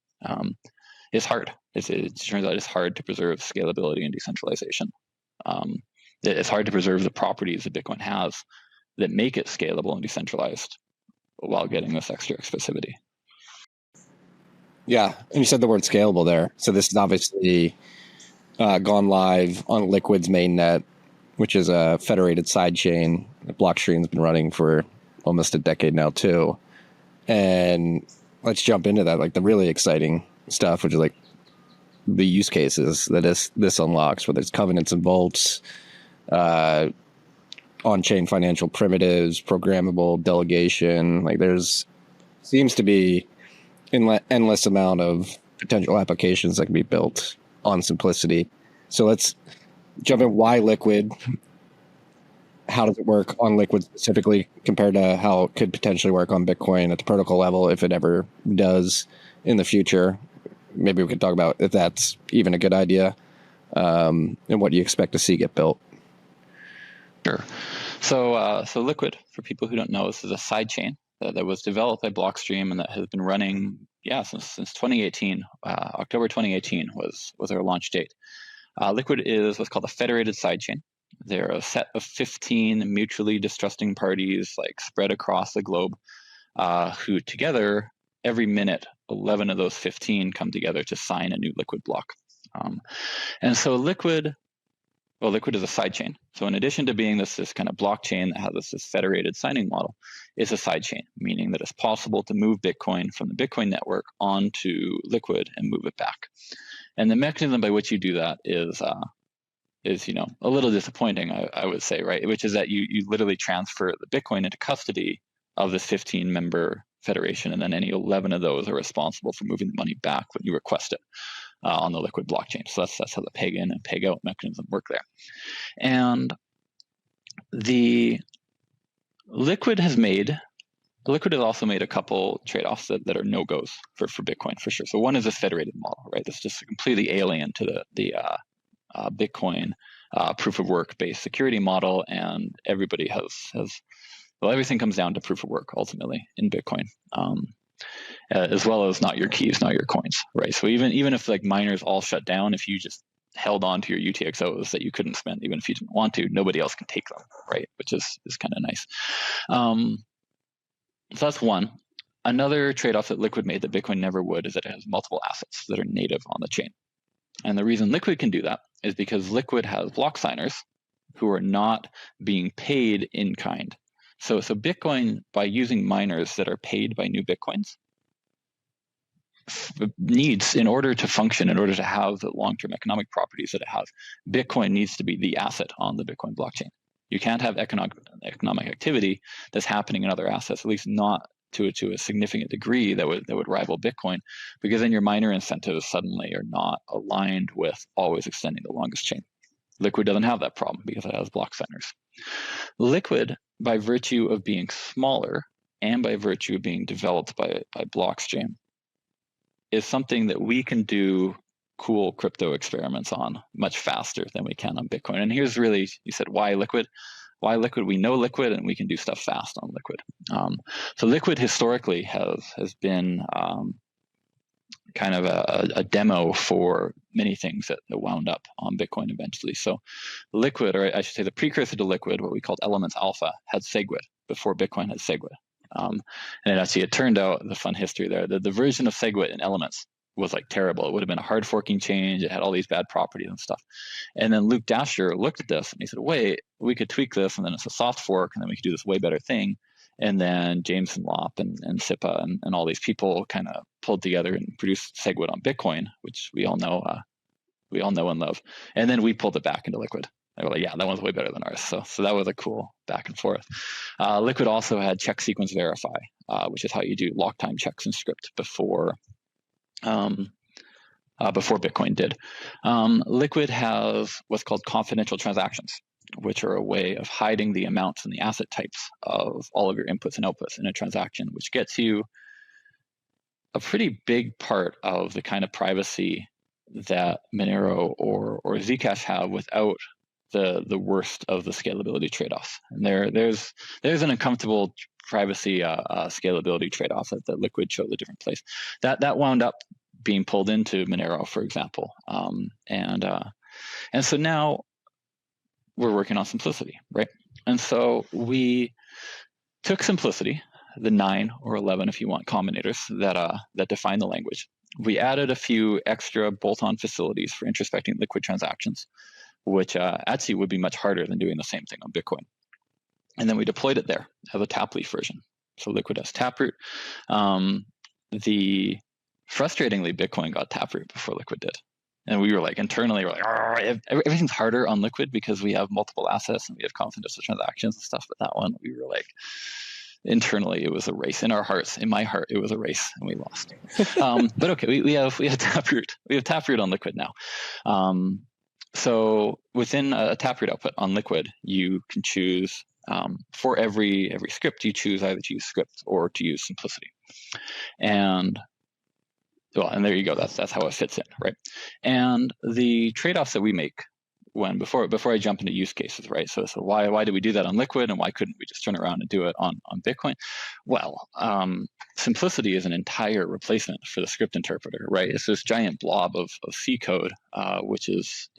It's hard. It turns out it's hard to preserve scalability and decentralization. It's hard to preserve the properties that Bitcoin has that make it scalable and decentralized while getting this extra expressivity. Yeah, and you said the word scalable there. So this is obviously gone live on Liquid's mainnet, which is a federated sidechain that Blockstream's been running for almost a decade now too. And let's jump into that, like the really exciting stuff, which is like the use cases that this unlocks, whether it's covenants and vaults, on-chain financial primitives, programmable delegation. Like there's seems to be an endless amount of potential applications that can be built on simplicity. So let's jump in. Why Liquid? How does it work on Liquid specifically compared to how it could potentially work on Bitcoin at the protocol level, if it ever does in the future? Maybe we could talk about if that's even a good idea, and what you expect to see get built. Sure. So Liquid, for people who don't know, this is a sidechain that was developed by Blockstream and that has been running, since 2018. October 2018 was our launch date. Liquid is what's called a federated sidechain. They're a set of 15 mutually distrusting parties, like spread across the globe, who together, every minute, 11 of those 15 come together to sign a new Liquid block. And so Liquid is a sidechain. So in addition to being this kind of blockchain that has this federated signing model, it's a sidechain, meaning that it's possible to move Bitcoin from the Bitcoin network onto Liquid and move it back. And the mechanism by which you do that is a little disappointing, I would say, right? Which is that you literally transfer the Bitcoin into custody of this 15-member federation, and then any 11 of those are responsible for moving the money back when you request it. on the Liquid blockchain. So that's how the peg in and peg out mechanism work there. And the Liquid has also made a couple trade-offs that are no-goes for Bitcoin for sure. So one is a federated model, right? That's just completely alien to the Bitcoin proof of work based security model, and everybody has everything comes down to proof of work ultimately in Bitcoin, as well as not your keys, not your coins, right? So even if like miners all shut down, if you just held on to your UTXOs that you couldn't spend, even if you didn't want to, nobody else can take them, right? Which is kind of nice. So that's one. Another trade-off that Liquid made that Bitcoin never would is that it has multiple assets that are native on the chain. And the reason Liquid can do that is because Liquid has block signers who are not being paid in kind. So Bitcoin, by using miners that are paid by new Bitcoins, needs, in order to function, in order to have the long-term economic properties that it has, Bitcoin needs to be the asset on the Bitcoin blockchain. You can't have economic activity that's happening in other assets, at least not to a significant degree that would rival Bitcoin, because then your miner incentives suddenly are not aligned with always extending the longest chain. Liquid doesn't have that problem because it has block signers. Liquid, by virtue of being smaller and by virtue of being developed by Blockstream, is something that we can do cool crypto experiments on much faster than we can on Bitcoin. And here's really, you said, why Liquid? Why Liquid? We know Liquid and we can do stuff fast on Liquid. So Liquid historically has been kind of a demo for many things that wound up on Bitcoin eventually. So Liquid, or I should say the precursor to Liquid, what we called Elements Alpha, had SegWit before Bitcoin had SegWit. And it turned out, the fun history there, the version of SegWit in Elements was like terrible. It would have been a hard forking change. It had all these bad properties and stuff. And then Luke Dasher looked at this and he said, wait, we could tweak this, and then it's a soft fork, and then we could do this way better thing. And then James Lop and SIPA and all these people kind of pulled together and produced SegWit on Bitcoin, which we all know and love. And then we pulled it back into Liquid. They were like, yeah, that one's way better than ours. So that was a cool back and forth. Liquid also had check sequence verify, which is how you do lock time checks in script before Bitcoin did. Liquid has what's called confidential transactions, which are a way of hiding the amounts and the asset types of all of your inputs and outputs in a transaction, which gets you a pretty big part of the kind of privacy that Monero or Zcash have without the worst of the scalability trade-offs. And there's an uncomfortable privacy scalability trade-off that Liquid chose a different place. That wound up being pulled into Monero, for example. And so now we're working on simplicity, right? And so we took simplicity, the 9 or 11, if you want, combinators that define the language. We added a few extra bolt-on facilities for introspecting Liquid transactions, which actually would be much harder than doing the same thing on Bitcoin. And then we deployed it there as a Taproot version. So Liquid has Taproot. Frustratingly, Bitcoin got Taproot before Liquid did. And we were like, internally, we're like, everything's harder on Liquid because we have multiple assets and we have confidential transactions and stuff. But that one, we were like, internally, it was a race. In our hearts, in my heart, it was a race, and we lost. But okay, we have Taproot. We have Taproot on Liquid now. So within a Taproot output on Liquid, you can choose for every script, you choose either to use script or to use simplicity. And there you go. That's how it fits in, right? And the trade-offs that we make before I jump into use cases, right? So why did we do that on Liquid, and why couldn't we just turn around and do it on Bitcoin? Well, simplicity is an entire replacement for the script interpreter, right? It's this giant blob of C code, which is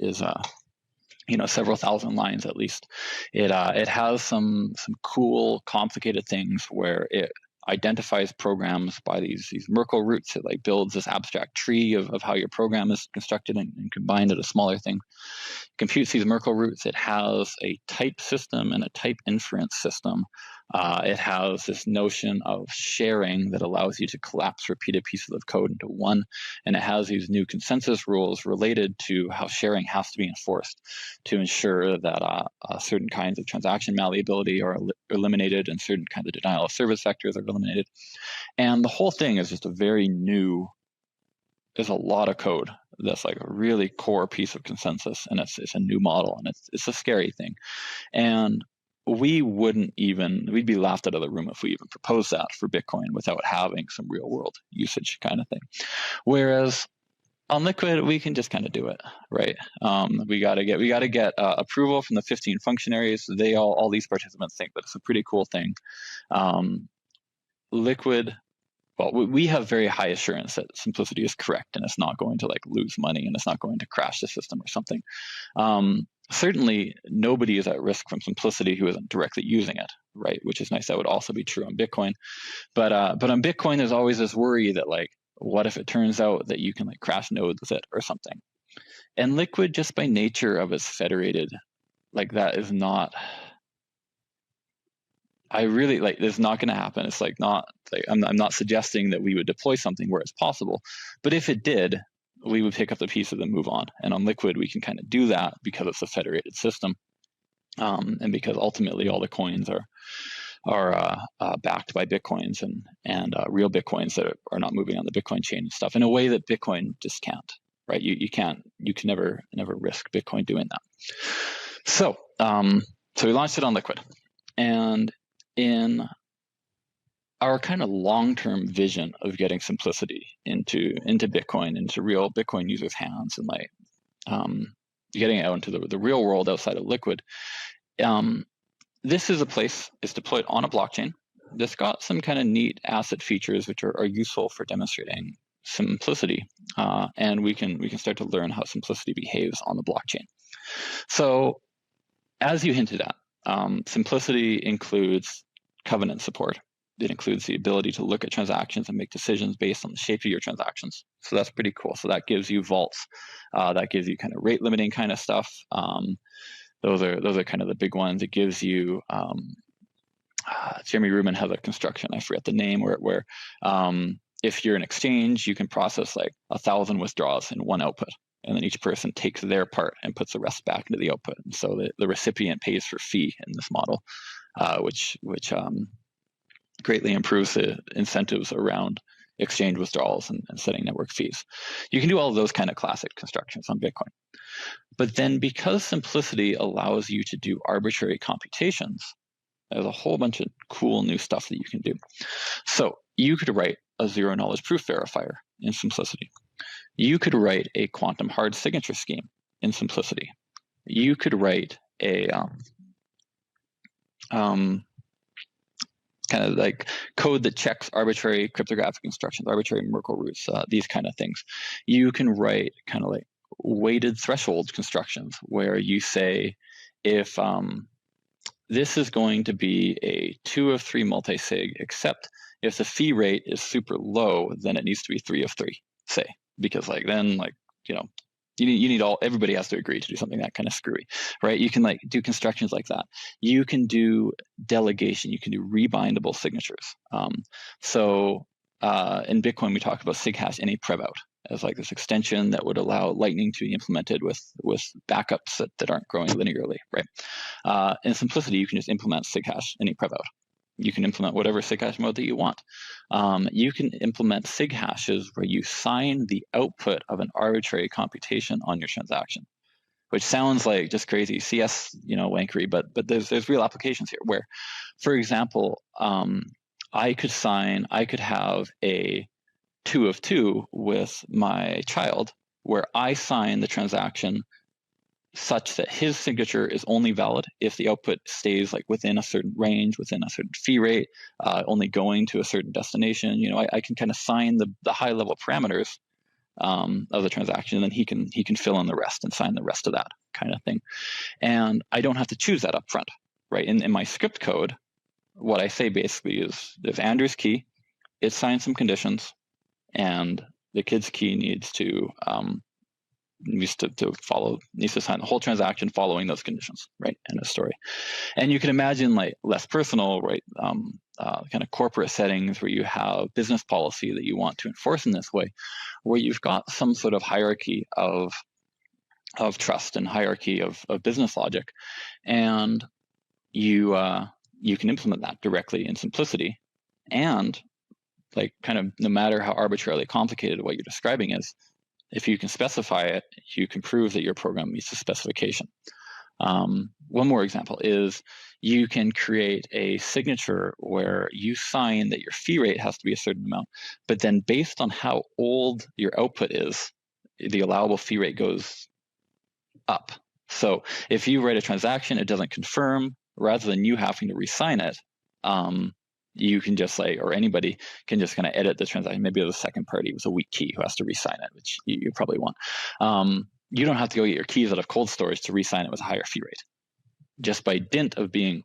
several thousand lines at least. It has some cool, complicated things where it identifies programs by these Merkle roots. It like builds this abstract tree of how your program is constructed and combined into a smaller thing. It computes these Merkle roots. It has a type system and a type inference system. It has this notion of sharing that allows you to collapse repeated pieces of code into one. And it has these new consensus rules related to how sharing has to be enforced to ensure that certain kinds of transaction malleability are eliminated and certain kinds of denial of service vectors are eliminated. And the whole thing is just there's a lot of code that's like a really core piece of consensus, and it's a new model, and it's a scary thing. And we'd be laughed out of the room if we even proposed that for Bitcoin without having some real world usage kind of thing. Whereas on Liquid, we can just kind of do it, right? We got to get approval from the 15 functionaries. All these participants think that it's a pretty cool thing. Liquid, well, we have very high assurance that simplicity is correct, and it's not going to like lose money, and it's not going to crash the system or something. Certainly, nobody is at risk from simplicity who isn't directly using it, right? Which is nice. That would also be true on Bitcoin, but on Bitcoin, there's always this worry that like, what if it turns out that you can like crash nodes with it or something? And Liquid, just by nature of its federated, like that is not. I really like. It's not going to happen. It's like not. Like, I'm not suggesting that we would deploy something where it's possible, but if it did, we would pick up the pieces and move on. And on Liquid, we can kind of do that because it's a federated system, and because ultimately all the coins are backed by Bitcoins and real Bitcoins that are not moving on the Bitcoin chain and stuff in a way that Bitcoin just can't. Right? You can never risk Bitcoin doing that. So we launched it on Liquid, and in our kind of long-term vision of getting simplicity into Bitcoin, into real Bitcoin users' hands, and like getting it out into the real world outside of Liquid, this is a place, it's deployed on a blockchain that's got some kind of neat asset features which are useful for demonstrating simplicity, and we can start to learn how simplicity behaves on the blockchain. So, as you hinted at, simplicity includes covenant support. It includes the ability to look at transactions and make decisions based on the shape of your transactions. So that's pretty cool. So that gives you vaults. That gives you kind of rate limiting kind of stuff. Those are kind of the big ones. It gives you Jeremy Rubin has a construction, I forget the name, where if you're an exchange, you can process like 1,000 withdrawals in one output. And then each person takes their part and puts the rest back into the output. And so the recipient pays for fee in this model, which greatly improves the incentives around exchange withdrawals and setting network fees. You can do all of those kind of classic constructions on Bitcoin. But then because simplicity allows you to do arbitrary computations, there's a whole bunch of cool new stuff that you can do. So you could write a zero knowledge proof verifier in simplicity. You could write a quantum hard signature scheme in simplicity. You could write a kind of like code that checks arbitrary cryptographic instructions, arbitrary Merkle roots, these kind of things. You can write kind of like weighted threshold constructions where you say, if this is going to be a 2 of 3 multisig, except if the fee rate is super low, then it needs to be 3 of 3, say, because like then like, you know, you need everybody has to agree to do something that kind of screwy, right? You can like do constructions like that. You can do delegation. You can do rebindable signatures. So in Bitcoin, we talk about sighash any prev out as like this extension that would allow Lightning to be implemented with backups that aren't growing linearly, right? In simplicity, you can just implement sighash any prev out. You can implement whatever sighash mode that you want. You can implement sig hashes where you sign the output of an arbitrary computation on your transaction, which sounds like just crazy CS, wankery, but there's real applications here where, for example, I could have a 2 of 2 with my child where I sign the transaction such that his signature is only valid if the output stays like within a certain range, within a certain fee rate, only going to a certain destination. I can kind of sign the high level parameters of the transaction, and then he can fill in the rest and sign the rest of that kind of thing. And I don't have to choose that up front, right? In my script code, what I say basically is if Andrew's key, it signs some conditions, and the kid's key needs to sign the whole transaction following those conditions, right? End of story. And you can imagine like less personal, right? Kind of corporate settings where you have business policy that you want to enforce in this way, where you've got some sort of hierarchy of trust and hierarchy of business logic, and you can implement that directly in simplicity, and like kind of no matter how arbitrarily complicated what you're describing is, if you can specify it, you can prove that your program meets the specification. One more example is you can create a signature where you sign that your fee rate has to be a certain amount, but then based on how old your output is, the allowable fee rate goes up. So if you write a transaction, it doesn't confirm, rather than you having to re-sign it, you can just or anybody can just kind of edit the transaction. Maybe there's a second party with a weak key who has to re-sign it, which you probably want. You don't have to go get your keys out of cold storage to re-sign it with a higher fee rate. Just by dint of being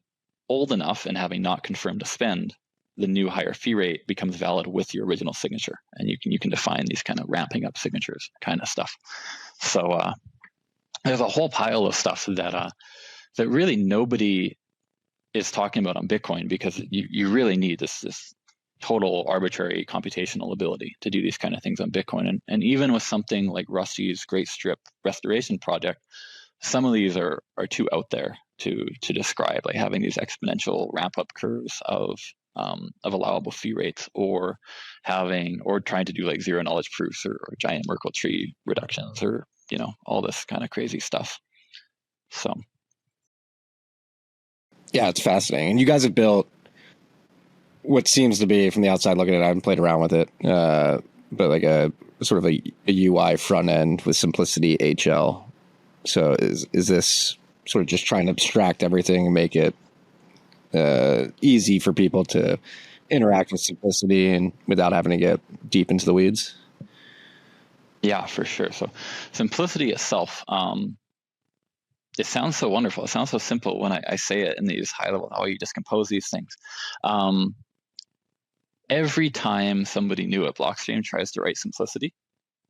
old enough and having not confirmed to spend, the new higher fee rate becomes valid with your original signature, and you can define these kind of ramping up signatures kind of stuff. So there's a whole pile of stuff that really nobody is talking about on Bitcoin, because you really need this total arbitrary computational ability to do these kind of things on Bitcoin. And even with something like Rusty's Great Strip restoration project, some of these are too out there to describe, like having these exponential ramp up curves of allowable fee rates, or trying to do like zero knowledge proofs or giant Merkle tree reductions, or all this kind of crazy stuff. So yeah, it's fascinating. And you guys have built what seems to be, from the outside looking at it, I haven't played around with it, but like a sort of a UI front end with simplicity HL. So is this sort of just trying to abstract everything and make it easy for people to interact with simplicity and without having to get deep into the weeds? Yeah, for sure. So simplicity itself, it sounds so wonderful. It sounds so simple when I say it in these high level, how you just compose these things. Every time somebody new at Blockstream tries to write simplicity,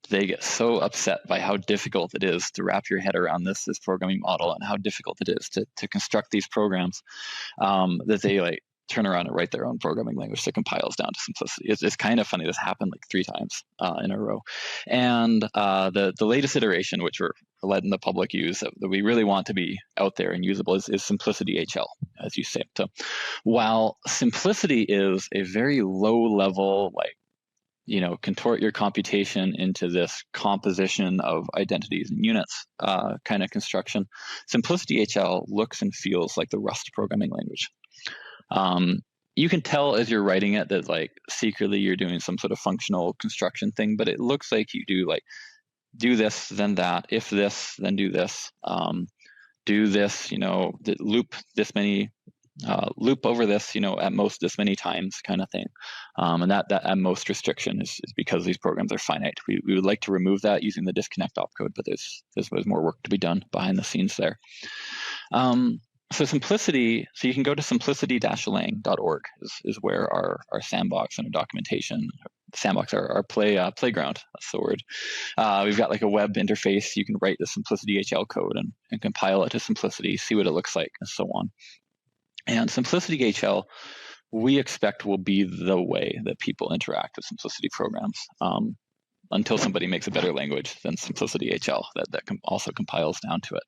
they get so upset by how difficult it is to wrap your head around this programming model, and how difficult it is to construct these programs, that they turn around and write their own programming language that compiles down to simplicity. It's kind of funny. This happened 3 times in a row. And the latest iteration, which we're letting the public use, that we really want to be out there and usable, is simplicity HL, as you say. So while simplicity is a very low level, contort your computation into this composition of identities and units kind of construction, simplicity HL looks and feels like the Rust programming language. You can tell as you're writing it that secretly you're doing some sort of functional construction thing, but it looks like you do this, then that, if this, then do this, do this, loop this many, loop over this, at most this many times kind of thing. And that at most restriction is because these programs are finite. We would like to remove that using the disconnect opcode, but there's more work to be done behind the scenes there. So simplicity, so you can go to simplicity-lang.org is where our sandbox and our documentation, sandbox, our playground, that's the word. We've got a web interface. You can write the simplicity HL code and compile it to simplicity, see what it looks like, and so on. And simplicity HL, we expect, will be the way that people interact with simplicity programs, until somebody makes a better language than simplicity HL that also compiles down to it.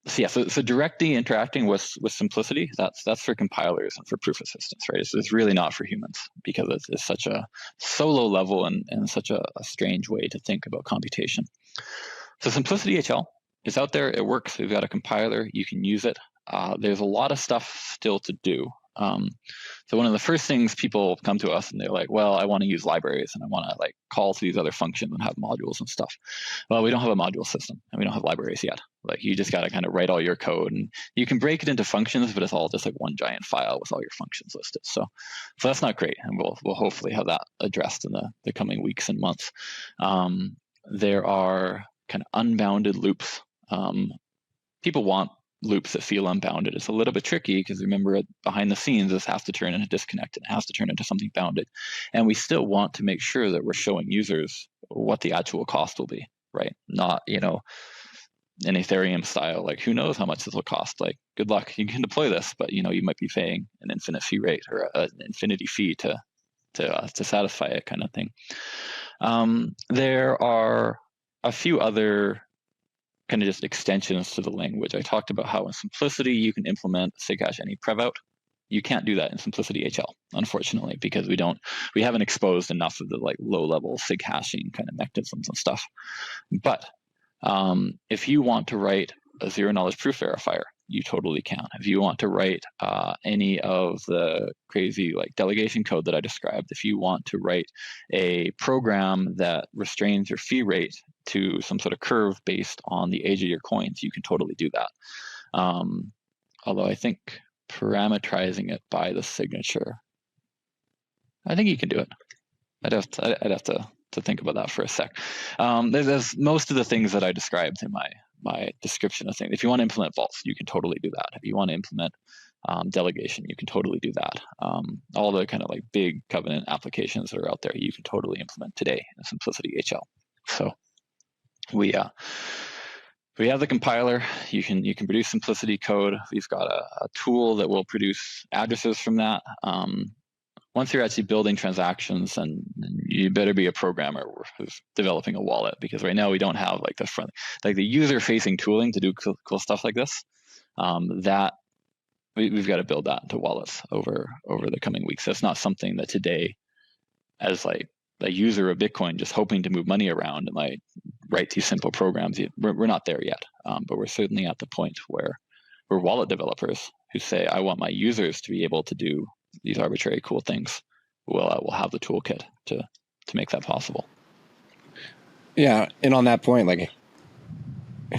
So directly interacting with simplicity, that's for compilers and for proof assistants, right? It's really not for humans, because it's such a so low level and such a strange way to think about computation. So simplicity HL is out there. It works. We've got a compiler. You can use it. There's a lot of stuff still to do. So one of the first things people come to us and they're like, well, I want to use libraries and I want to call to these other functions and have modules and stuff. Well, we don't have a module system and we don't have libraries yet. You just got to kind of write all your code, and you can break it into functions, but it's all just one giant file with all your functions listed. So that's not great. And we'll hopefully have that addressed in the coming weeks and months. There are kind of unbounded loops. People want loops that feel unbounded. It's a little bit tricky because remember, behind the scenes, this has to turn into disconnected. It has to turn into something bounded. And we still want to make sure that we're showing users what the actual cost will be, right? Not, an Ethereum style, who knows how much this will cost? Good luck. You can deploy this, but you might be paying an infinite fee rate or an infinity fee to satisfy it, kind of thing. There are a few other kind of just extensions to the language. I talked about how in simplicity you can implement SIGHASH any prevout. You can't do that in Simplicity HL, unfortunately, because we haven't exposed enough of the like low-level sig hashing kind of mechanisms and stuff. But if you want to write a zero-knowledge proof verifier, you totally can. If you want to write any of the crazy like delegation code that I described, if you want to write a program that restrains your fee rate to some sort of curve based on the age of your coins, you can totally do that. Although I think parameterizing it by the signature, I think you can do it. I'd have to think about that for a sec. There's most of the things that I described in my description of things. If you want to implement vaults, you can totally do that. If you want to implement delegation, you can totally do that. All the kind of like big covenant applications that are out there, you can totally implement today in Simplicity HL. So we have the compiler. You can produce Simplicity code. We've got a tool that will produce addresses from that. Once you're actually building transactions, and you better be a programmer who's developing a wallet, because right now we don't have like the user-facing tooling to do cool stuff like this. That we've got to build that into wallets over the coming weeks. That's not something that today, as like a user of Bitcoin, just hoping to move money around and like write these simple programs. We're not there yet, but we're certainly at the point where we're wallet developers who say, I want my users to be able to do these arbitrary cool things. We'll have the toolkit to make that possible. Yeah, and on that point, like,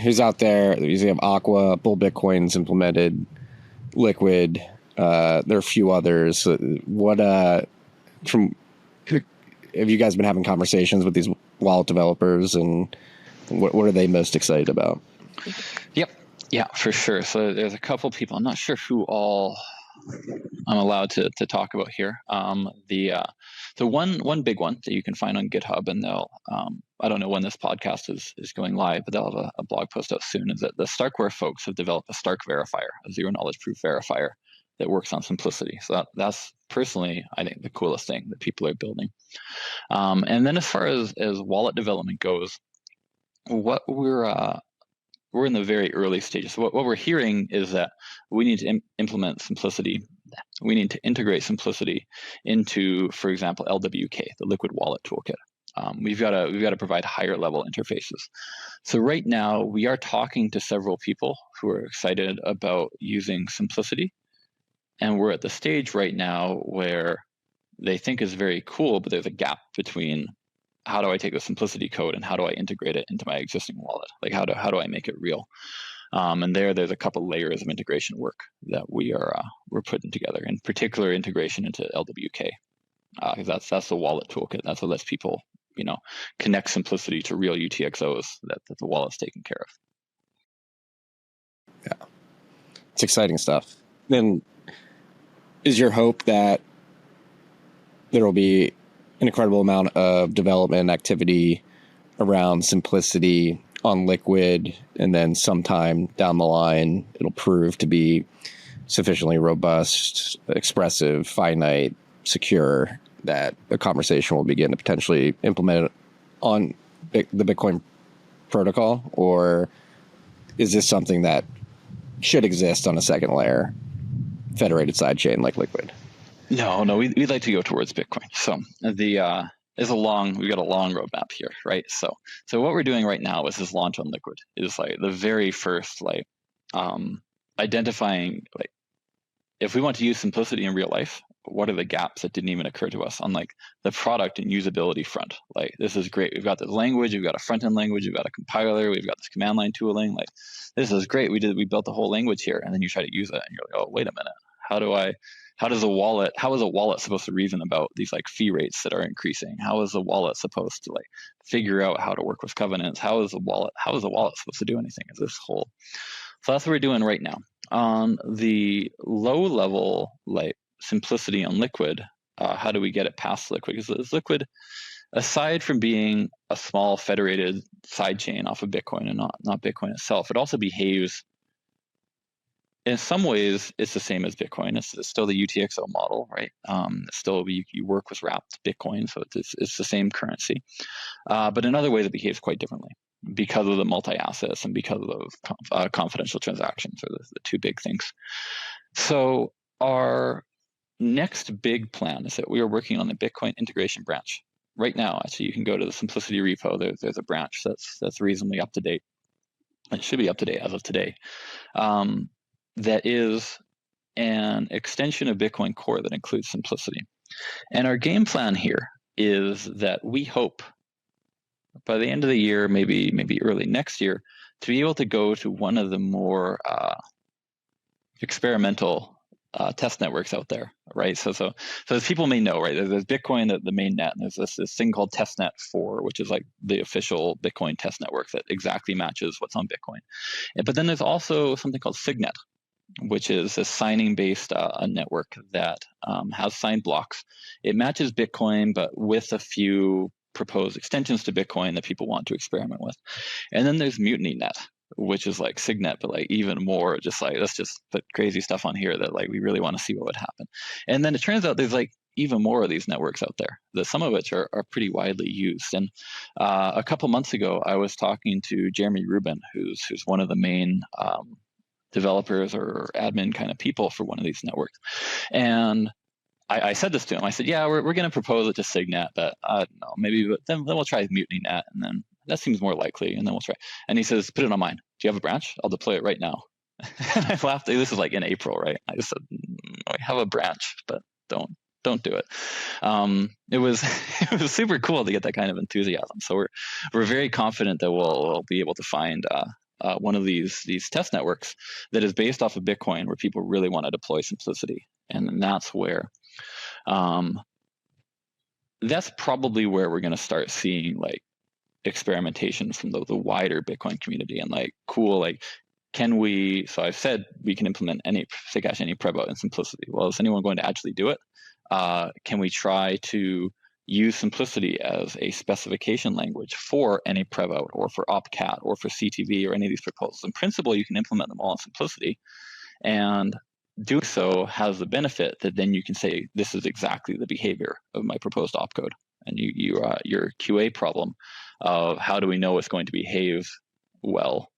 who's out there? You have Aqua, Bull Bitcoin's implemented, Liquid. There are a few others. What have you guys been having conversations with these wallet developers, and what are they most excited about? Yep. Yeah, for sure. So there's a couple people. I'm not sure who all I'm allowed to talk about here. The one big one that you can find on GitHub, and they'll I don't know when this podcast is going live, but they'll have a blog post out soon, is that the Starkware folks have developed a Stark verifier, a zero-knowledge proof verifier that works on Simplicity. So that's personally, I think, the coolest thing that people are building. And then as far as wallet development goes, what we're in the very early stages. So what we're hearing is that we need to implement Simplicity. We need to integrate Simplicity into, for example, LWK, the Liquid Wallet Toolkit. We've got to provide higher level interfaces. So right now we are talking to several people who are excited about using Simplicity, and we're at the stage right now where they think is very cool, but there's a gap between how do I take the Simplicity code and how do I integrate it into my existing wallet? Like how do I make it real? And there's a couple layers of integration work that we're putting together, in particular integration into LWK, because that's the wallet toolkit. That's what lets people connect Simplicity to real UTXOs that the wallet's taking care of. Yeah, it's exciting stuff. Then is your hope that there will be an incredible amount of development activity around Simplicity on Liquid, and then sometime down the line it'll prove to be sufficiently robust, expressive, finite, secure, that the conversation will begin to potentially implement it on the Bitcoin protocol? Or is this something that should exist on a second layer, federated sidechain like Liquid? No, we'd like to go towards Bitcoin. So we've got a long roadmap here, right? So what we're doing right now is this launch on Liquid is like the very first identifying, like, if we want to use Simplicity in real life, what are the gaps that didn't even occur to us on like the product and usability front? Like, this is great. We've got this language, we've got a front end language, we've got a compiler, we've got this command line tooling. Like, this is great. We built the whole language here, and then you try to use it, and you're like, oh, wait a minute. How is a wallet supposed to reason about these like fee rates that are increasing? How is a wallet supposed to like figure out how to work with covenants? How is a wallet supposed to do anything? Is this whole? So that's what we're doing right now. On the low level, like Simplicity on Liquid, how do we get it past Liquid? Because Liquid, aside from being a small federated sidechain off of Bitcoin and not Bitcoin itself, it also behaves. In some ways, it's the same as Bitcoin. It's still the UTXO model, right? It's still you work with wrapped Bitcoin, so it's the same currency. But in other ways, it behaves quite differently because of the multi-assets and because of confidential transactions are the two big things. So our next big plan is that we are working on the Bitcoin integration branch. Right now, actually, you can go to the Simplicity repo. There's a branch that's reasonably up to date. It should be up to date as of today. That is an extension of Bitcoin Core that includes Simplicity. And our game plan here is that we hope by the end of the year, maybe early next year, to be able to go to one of the more experimental test networks out there, right? So as people may know, right, there's Bitcoin, the mainnet, and there's this thing called testnet 4, which is like the official Bitcoin test network that exactly matches what's on Bitcoin. But then there's also something called Signet, which is a signing-based network that has signed blocks. It matches Bitcoin, but with a few proposed extensions to Bitcoin that people want to experiment with. And then there's MutinyNet, which is like Signet, but like even more, just like, let's just put crazy stuff on here that like we really want to see what would happen. And then it turns out there's like even more of these networks out there, that some of which are pretty widely used. And a couple months ago, I was talking to Jeremy Rubin, who's one of the main developers or admin kind of people for one of these networks. And I said this to him. I said, yeah, we're going to propose it to Signet, but I don't know, maybe, but then we'll try MutinyNet, and then that seems more likely, and then we'll try. And he says, put it on mine. Do you have a branch? I'll deploy it right now. And I laughed. This is like in April, right? I just said, I have a branch, but don't do it. It was super cool to get that kind of enthusiasm. So we're very confident that we'll be able to find one of these test networks that is based off of Bitcoin, where people really want to deploy Simplicity, and that's where. That's probably where we're going to start seeing like experimentation from the wider Bitcoin community, and like cool, like can we? So I've said we can implement any Zcash, any Prevo in Simplicity. Well, is anyone going to actually do it? Can we try to use Simplicity as a specification language for any Prevo or for Opcat or for CTV or any of these proposals? In principle, you can implement them all in Simplicity, and doing so has the benefit that then you can say, this is exactly the behavior of my proposed opcode. And your QA problem of how do we know it's going to behave well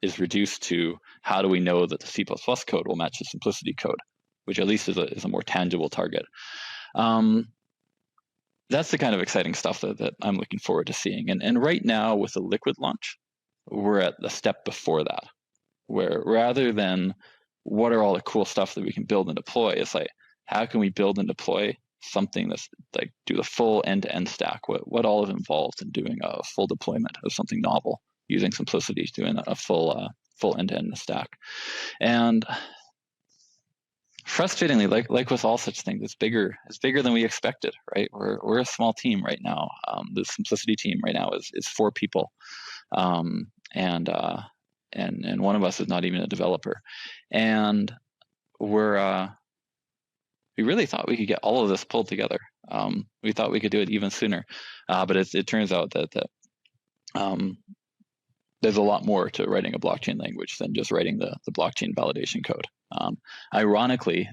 is reduced to how do we know that the C++ code will match the Simplicity code, which at least is a more tangible target. That's the kind of exciting stuff that I'm looking forward to seeing. And right now with the Liquid launch, we're at the step before that, where rather than what are all the cool stuff that we can build and deploy, it's like, how can we build and deploy something that's like do the full end-to-end stack? What all is involved in doing a full deployment of something novel using Simplicity, doing a full end-to-end stack. And frustratingly, like with all such things, it's bigger than we expected, right? We're a small team right now. The Simplicity team right now is 4 people. And one of us is not even a developer, and we really thought we could get all of this pulled together. We thought we could do it even sooner, but it turns out that there's a lot more to writing a blockchain language than just writing the blockchain validation code. Ironically,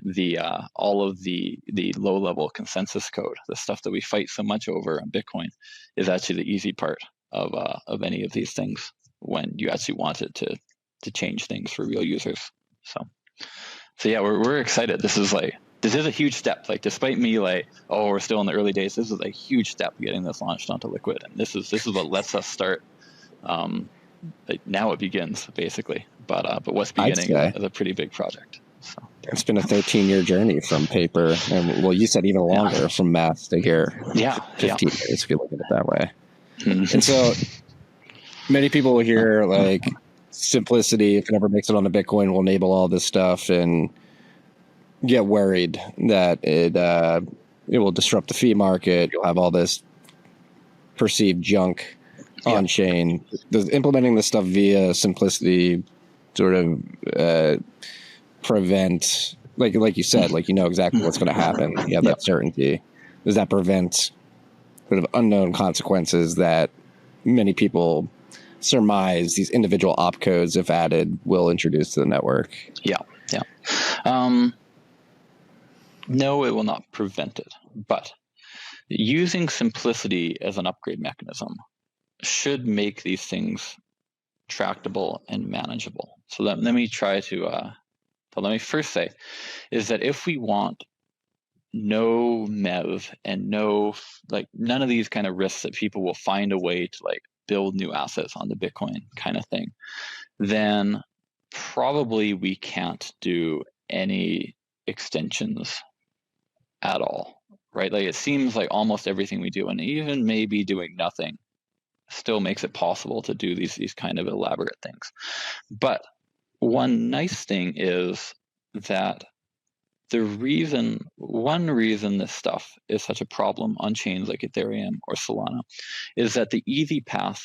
all of the low-level consensus code, the stuff that we fight so much over on Bitcoin, is actually the easy part of any of these things when you actually want it to change things for real users. So yeah, we're excited. This is a huge step. Like, despite me we're still in the early days, this is a huge step getting this launched onto Liquid, and this is what lets us start. Now it begins basically, but what's beginning is a pretty big project. So it's been a 13-year journey from paper, and well, you said even longer from math to here. 15 years if you look at it that way. Mm-hmm. And so many people will hear like Simplicity, if it ever makes it onto Bitcoin, will enable all this stuff, and get worried that it will disrupt the fee market. You'll have all this perceived junk on chain. Does implementing this stuff via Simplicity sort of prevent, like you said, like you know exactly what's going to happen? You have that certainty. Does that prevent sort of unknown consequences that many people surmise these individual opcodes, if added, will introduce to the network? No, it will not prevent it, but using Simplicity as an upgrade mechanism should make these things tractable and manageable. So let me try to But let me first say is that if we want no MEV and none of these kind of risks that people will find a way to like build new assets on the Bitcoin kind of thing, then probably we can't do any extensions at all, right? Like it seems like almost everything we do, and even maybe doing nothing, still makes it possible to do these kind of elaborate things. But one nice thing is that one reason this stuff is such a problem on chains like Ethereum or Solana is that the easy path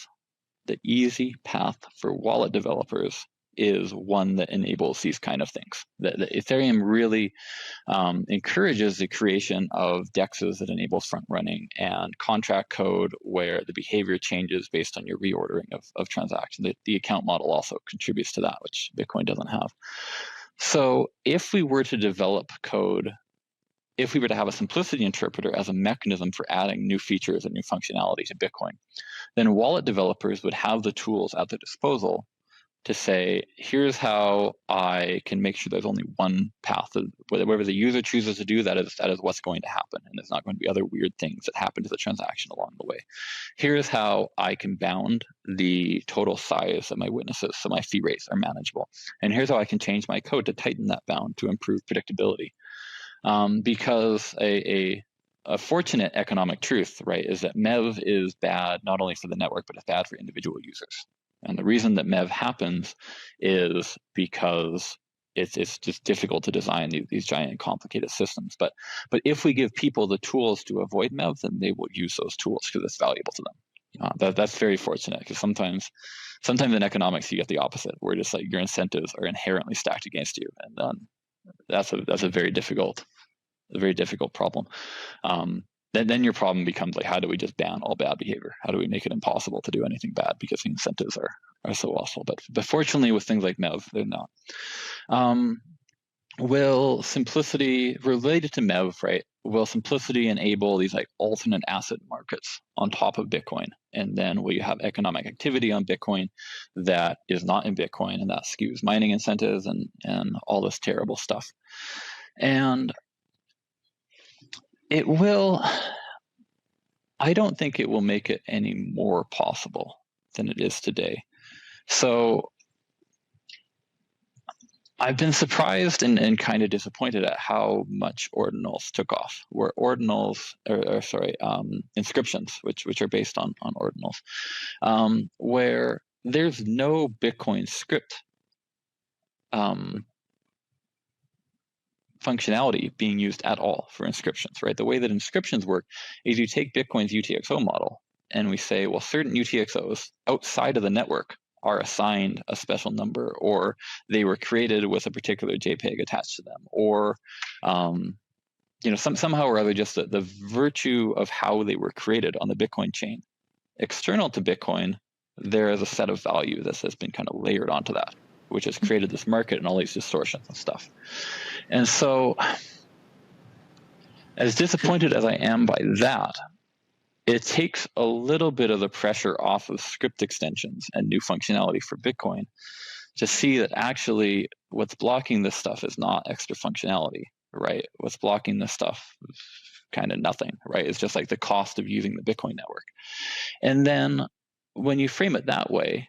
for wallet developers is one that enables these kind of things. The Ethereum really encourages the creation of DEXs that enables front running and contract code where the behavior changes based on your reordering of transactions. The account model also contributes to that, which Bitcoin doesn't have. So if we were to develop code, if we were to have a simplicity interpreter as a mechanism for adding new features and new functionality to Bitcoin, then wallet developers would have the tools at their disposal to say, here's how I can make sure there's only one path. Whatever the user chooses to do, that is what's going to happen. And there's not going to be other weird things that happen to the transaction along the way. Here's how I can bound the total size of my witnesses so my fee rates are manageable. And here's how I can change my code to tighten that bound to improve predictability. Because a fortunate economic truth, right, is that MEV is bad not only for the network, but it's bad for individual users. And the reason that MEV happens is because it's just difficult to design these giant complicated systems. But if we give people the tools to avoid MEV, then they will use those tools because it's valuable to them. That's very fortunate, because sometimes in economics you get the opposite, where just like your incentives are inherently stacked against you, and that's a very difficult problem. Then your problem becomes like, how do we just ban all bad behavior? How do we make it impossible to do anything bad because the incentives are so awful? But fortunately, with things like MEV, they're not. Will simplicity related to MEV, right? Will simplicity enable these like alternate asset markets on top of Bitcoin? And then will you have economic activity on Bitcoin that is not in Bitcoin, and that skews mining incentives and all this terrible stuff? And it will, I don't think it will make it any more possible than it is today. So I've been surprised and kind of disappointed at how much ordinals took off. Where ordinals, inscriptions, which are based on ordinals, where there's no Bitcoin script functionality being used at all for inscriptions, right? The way that inscriptions work is you take Bitcoin's UTXO model and we say, well, certain UTXOs outside of the network are assigned a special number, or they were created with a particular JPEG attached to them, or somehow or other, just the virtue of how they were created on the Bitcoin chain. External to Bitcoin, there is a set of value that has been kind of layered onto that, which has created this market and all these distortions and stuff. And so, as disappointed as I am by that, it takes a little bit of the pressure off of script extensions and new functionality for Bitcoin to see that actually what's blocking this stuff is not extra functionality, right? What's blocking this stuff is kind of nothing, right? It's just like the cost of using the Bitcoin network. And then when you frame it that way,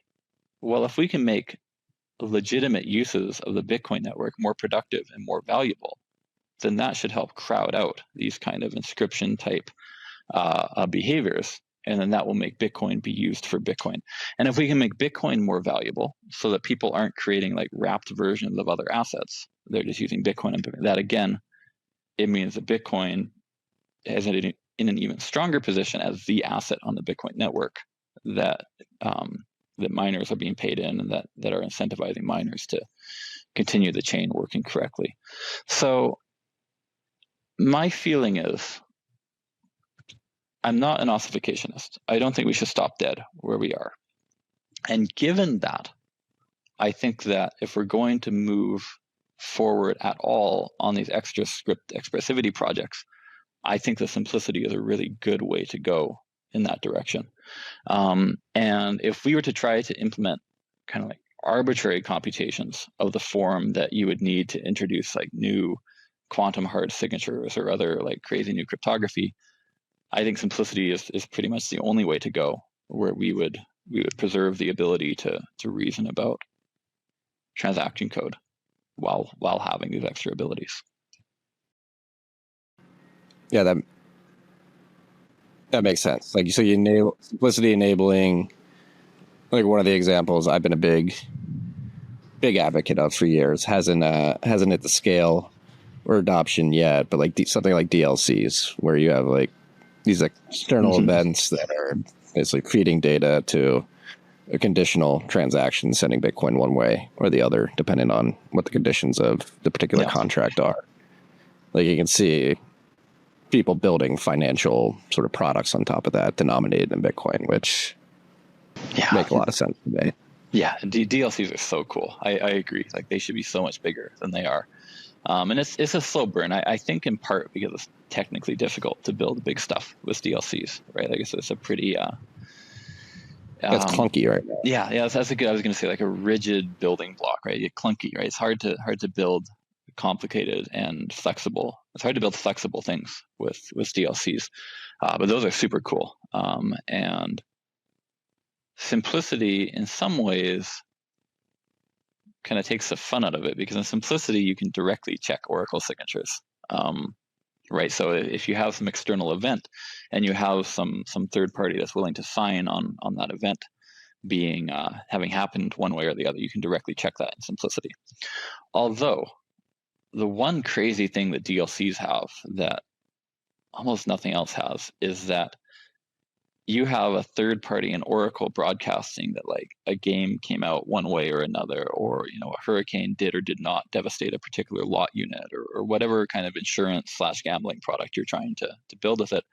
well, if we can make legitimate uses of the Bitcoin network more productive and more valuable, then that should help crowd out these kind of inscription type behaviors, and then that will make Bitcoin be used for Bitcoin. And if we can make Bitcoin more valuable so that people aren't creating like wrapped versions of other assets, they're just using Bitcoin, and that again, it means that Bitcoin is in an even stronger position as the asset on the Bitcoin network that that miners are being paid in, and that are incentivizing miners to continue the chain working correctly. So my feeling is, I'm not an ossificationist. I don't think we should stop dead where we are. And given that, I think that if we're going to move forward at all on these extra script expressivity projects, I think the simplicity is a really good way to go in that direction. And if we were to try to implement kind of like arbitrary computations of the form that you would need to introduce like new quantum hard signatures or other like crazy new cryptography, I think simplicity is pretty much the only way to go, where we would preserve the ability to reason about transaction code while having these extra abilities. Yeah, that makes sense. Like, so you enable simplicity enabling, like one of the examples I've been a big advocate of for years, hasn't hit the scale or adoption yet, but like something like DLCs, where you have like these external events that are basically feeding data to a conditional transaction, sending Bitcoin one way or the other, depending on what the conditions of the particular contract are. Like, you can see people building financial sort of products on top of that, denominated in Bitcoin, which make a lot of sense to me. Yeah, DLCs are so cool. I agree. Like, they should be so much bigger than they are. And it's a slow burn. I think in part because it's technically difficult to build big stuff with DLCs, right? Like, it's a pretty that's clunky right now. Yeah, that's a good. I was going to say like a rigid building block, right? Clunky, right? It's hard to build complicated and flexible. It's hard to build flexible things with DLCs, but those are super cool. And simplicity, in some ways, kind of takes the fun out of it, because in simplicity you can directly check Oracle signatures. Right. So if you have some external event and you have some third party that's willing to sign on that event being having happened one way or the other, you can directly check that in simplicity. Although the one crazy thing that DLCs have that almost nothing else has is that you have a third party in Oracle broadcasting that like a game came out one way or another, or a hurricane did or did not devastate a particular lot unit, or whatever kind of insurance / gambling product you're trying to build with it.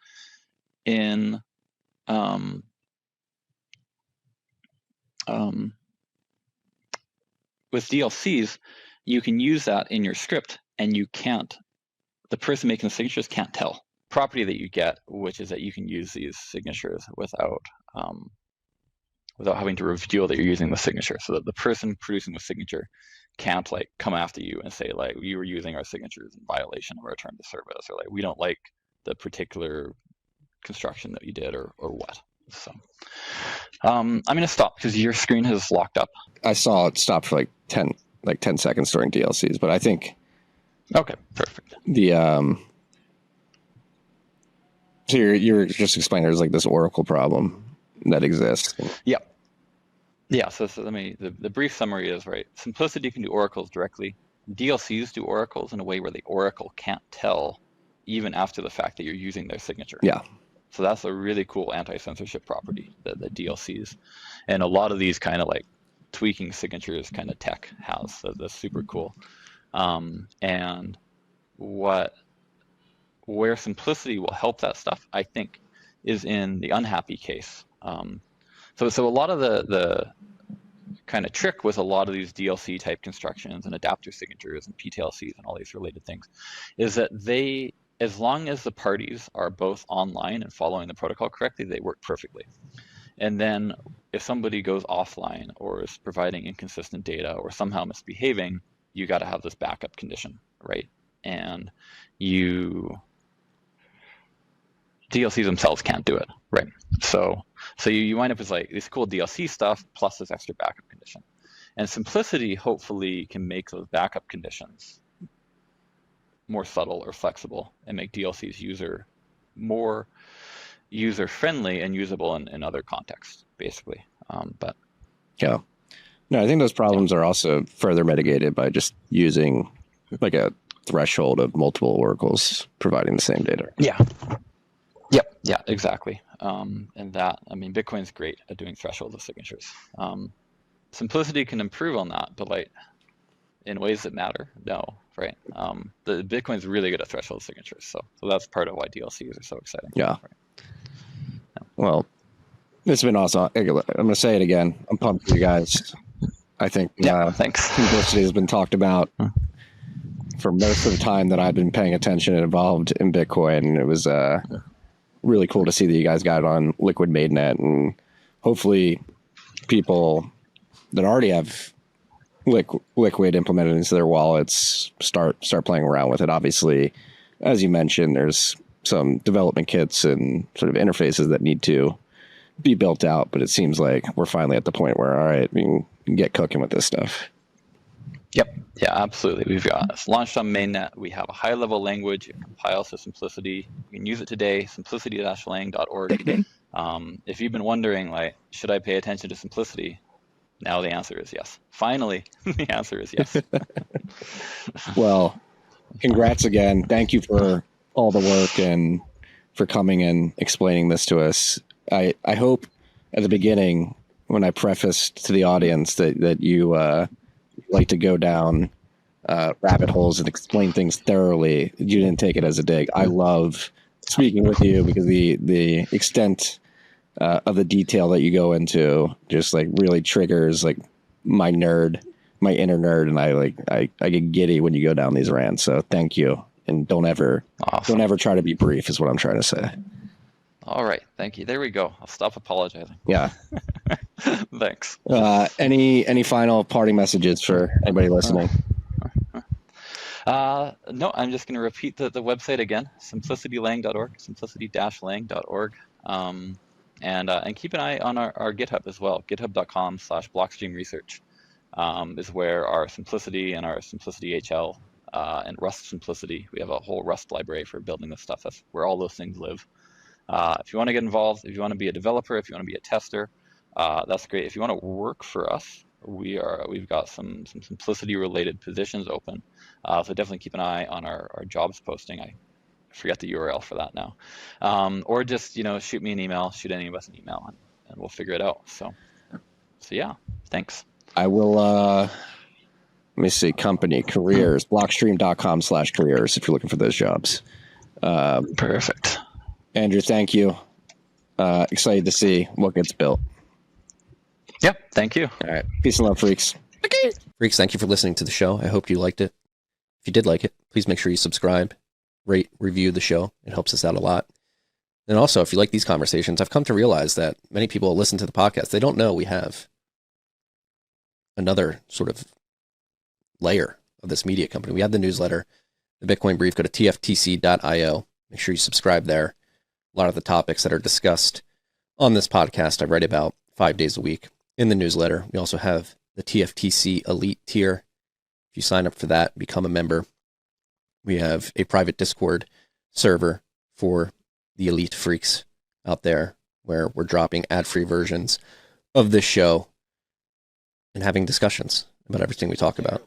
In with DLCs, you can use that in your script, and the person making the signatures can't tell. Property that you get, which is that you can use these signatures without having to reveal that you're using the signature, so that the person producing the signature can't like come after you and say like, you were using our signatures in violation of our terms of service, or like, we don't like the particular construction that you did, or what. So I'm gonna stop because your screen has locked up. I saw it stop for like 10 seconds during DLCs, but I think okay, perfect. So you're just explaining there's like this Oracle problem that exists. Yeah. So let me. The brief summary is, right, simplicity can do oracles directly. DLCs do oracles in a way where the oracle can't tell even after the fact that you're using their signature. Yeah. So that's a really cool anti-censorship property that the DLCs, and a lot of these kind of like tweaking signatures kind of tech has. So that's super cool. And where simplicity will help that stuff, I think, is in the unhappy case. So a lot of the kind of trick with a lot of these DLC type constructions and adapter signatures and PTLCs and all these related things is that they, as long as the parties are both online and following the protocol correctly, they work perfectly. And then if somebody goes offline or is providing inconsistent data or somehow misbehaving, you got to have this backup condition, right? And DLCs themselves can't do it, right? So you wind up with like this cool DLC stuff plus this extra backup condition. And simplicity hopefully can make those backup conditions more subtle or flexible and make DLCs more user-friendly and usable in other contexts, basically. But yeah. No, I think those problems are also further mitigated by just using like a threshold of multiple oracles providing the same data. Yeah. Yeah, exactly. And that, I mean, Bitcoin's great at doing thresholds of signatures. Simplicity can improve on that, but like in ways that matter, no, right? The Bitcoin's really good at threshold signatures, so that's part of why DLCs are so exciting. Yeah. Right? Well, it's been awesome. I'm going to say it again. I'm pumped for you guys. I think thanks. simplicity has been talked about for most of the time that I've been paying attention and involved in Bitcoin. And it was really cool to see that you guys got it on liquid mainnet, and hopefully people that already have Liquid, implement it into their wallets, start playing around with it. Obviously, as you mentioned, there's some development kits and sort of interfaces that need to be built out, but it seems like we're finally at the point where, all right, we can get cooking with this stuff. Yep. Yeah, absolutely. We've got it's launched on mainnet. We have a high-level language. It compiles to simplicity. You can use it today. Simplicity-lang.org. If you've been wondering, like, should I pay attention to simplicity? Now the answer is yes. Finally, the answer is yes. Well, congrats again. Thank you for all the work and for coming and explaining this to us. I hope at the beginning, when I prefaced to the audience that you like to go down rabbit holes and explain things thoroughly, you didn't take it as a dig. I love speaking with you because the extent of the detail that you go into just like really triggers like my inner nerd, and I get giddy when you go down these rants. So thank you, and don't ever try to be brief is what I'm trying to say. All right, thank you. There we go. I'll stop apologizing. Yeah. Thanks. Any final parting messages for anybody listening? No, I'm just going to repeat the website again: simplicitylang.org, simplicity-lang.org. And keep an eye on our GitHub as well. GitHub.com/Blockstream research is where our simplicity and our simplicity HL and Rust simplicity. We have a whole Rust library for building this stuff. That's where all those things live. If you want to get involved, if you want to be a developer, if you want to be a tester, that's great. If you want to work for us, we've got some simplicity related positions open. So definitely keep an eye on our jobs posting. I forget the URL for that now. Or just shoot me an email, shoot any of us an email, and we'll figure it out. So yeah, thanks. I will. Let me see. Company careers, blockstream.com/careers if you're looking for those jobs. Perfect. Andrew, thank you. Excited to see what gets built. Yep. Thank you. All right. Peace and love, freaks. Okay. Freaks, thank you for listening to the show. I hope you liked it. If you did like it, please make sure you subscribe, rate, review the show. It helps us out a lot. And also, if you like these conversations, I've come to realize that many people listen to the podcast. They don't know we have another sort of layer of this media company. We have the newsletter, the Bitcoin Brief. Go to tftc.io. Make sure you subscribe there. A lot of the topics that are discussed on this podcast, I write about 5 days a week in the newsletter. We also have the TFTC Elite tier. If you sign up for that, become a member. We have a private Discord server for the elite freaks out there where we're dropping ad-free versions of this show and having discussions about everything we talk about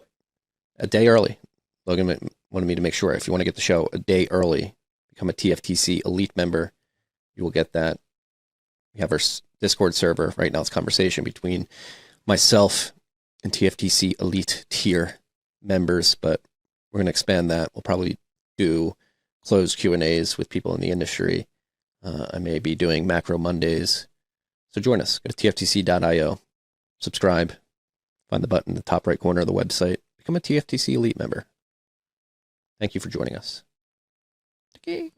a day early. Logan wanted me to make sure if you want to get the show a day early, become a TFTC Elite member. You will get that. We have our Discord server. Right now it's conversation between myself and TFTC Elite tier members, but we're going to expand that. We'll probably do closed Q&As with people in the industry. I may be doing Macro Mondays. So join us. Go to tftc.io. Subscribe. Find the button in the top right corner of the website. Become a TFTC Elite member. Thank you for joining us. Okay.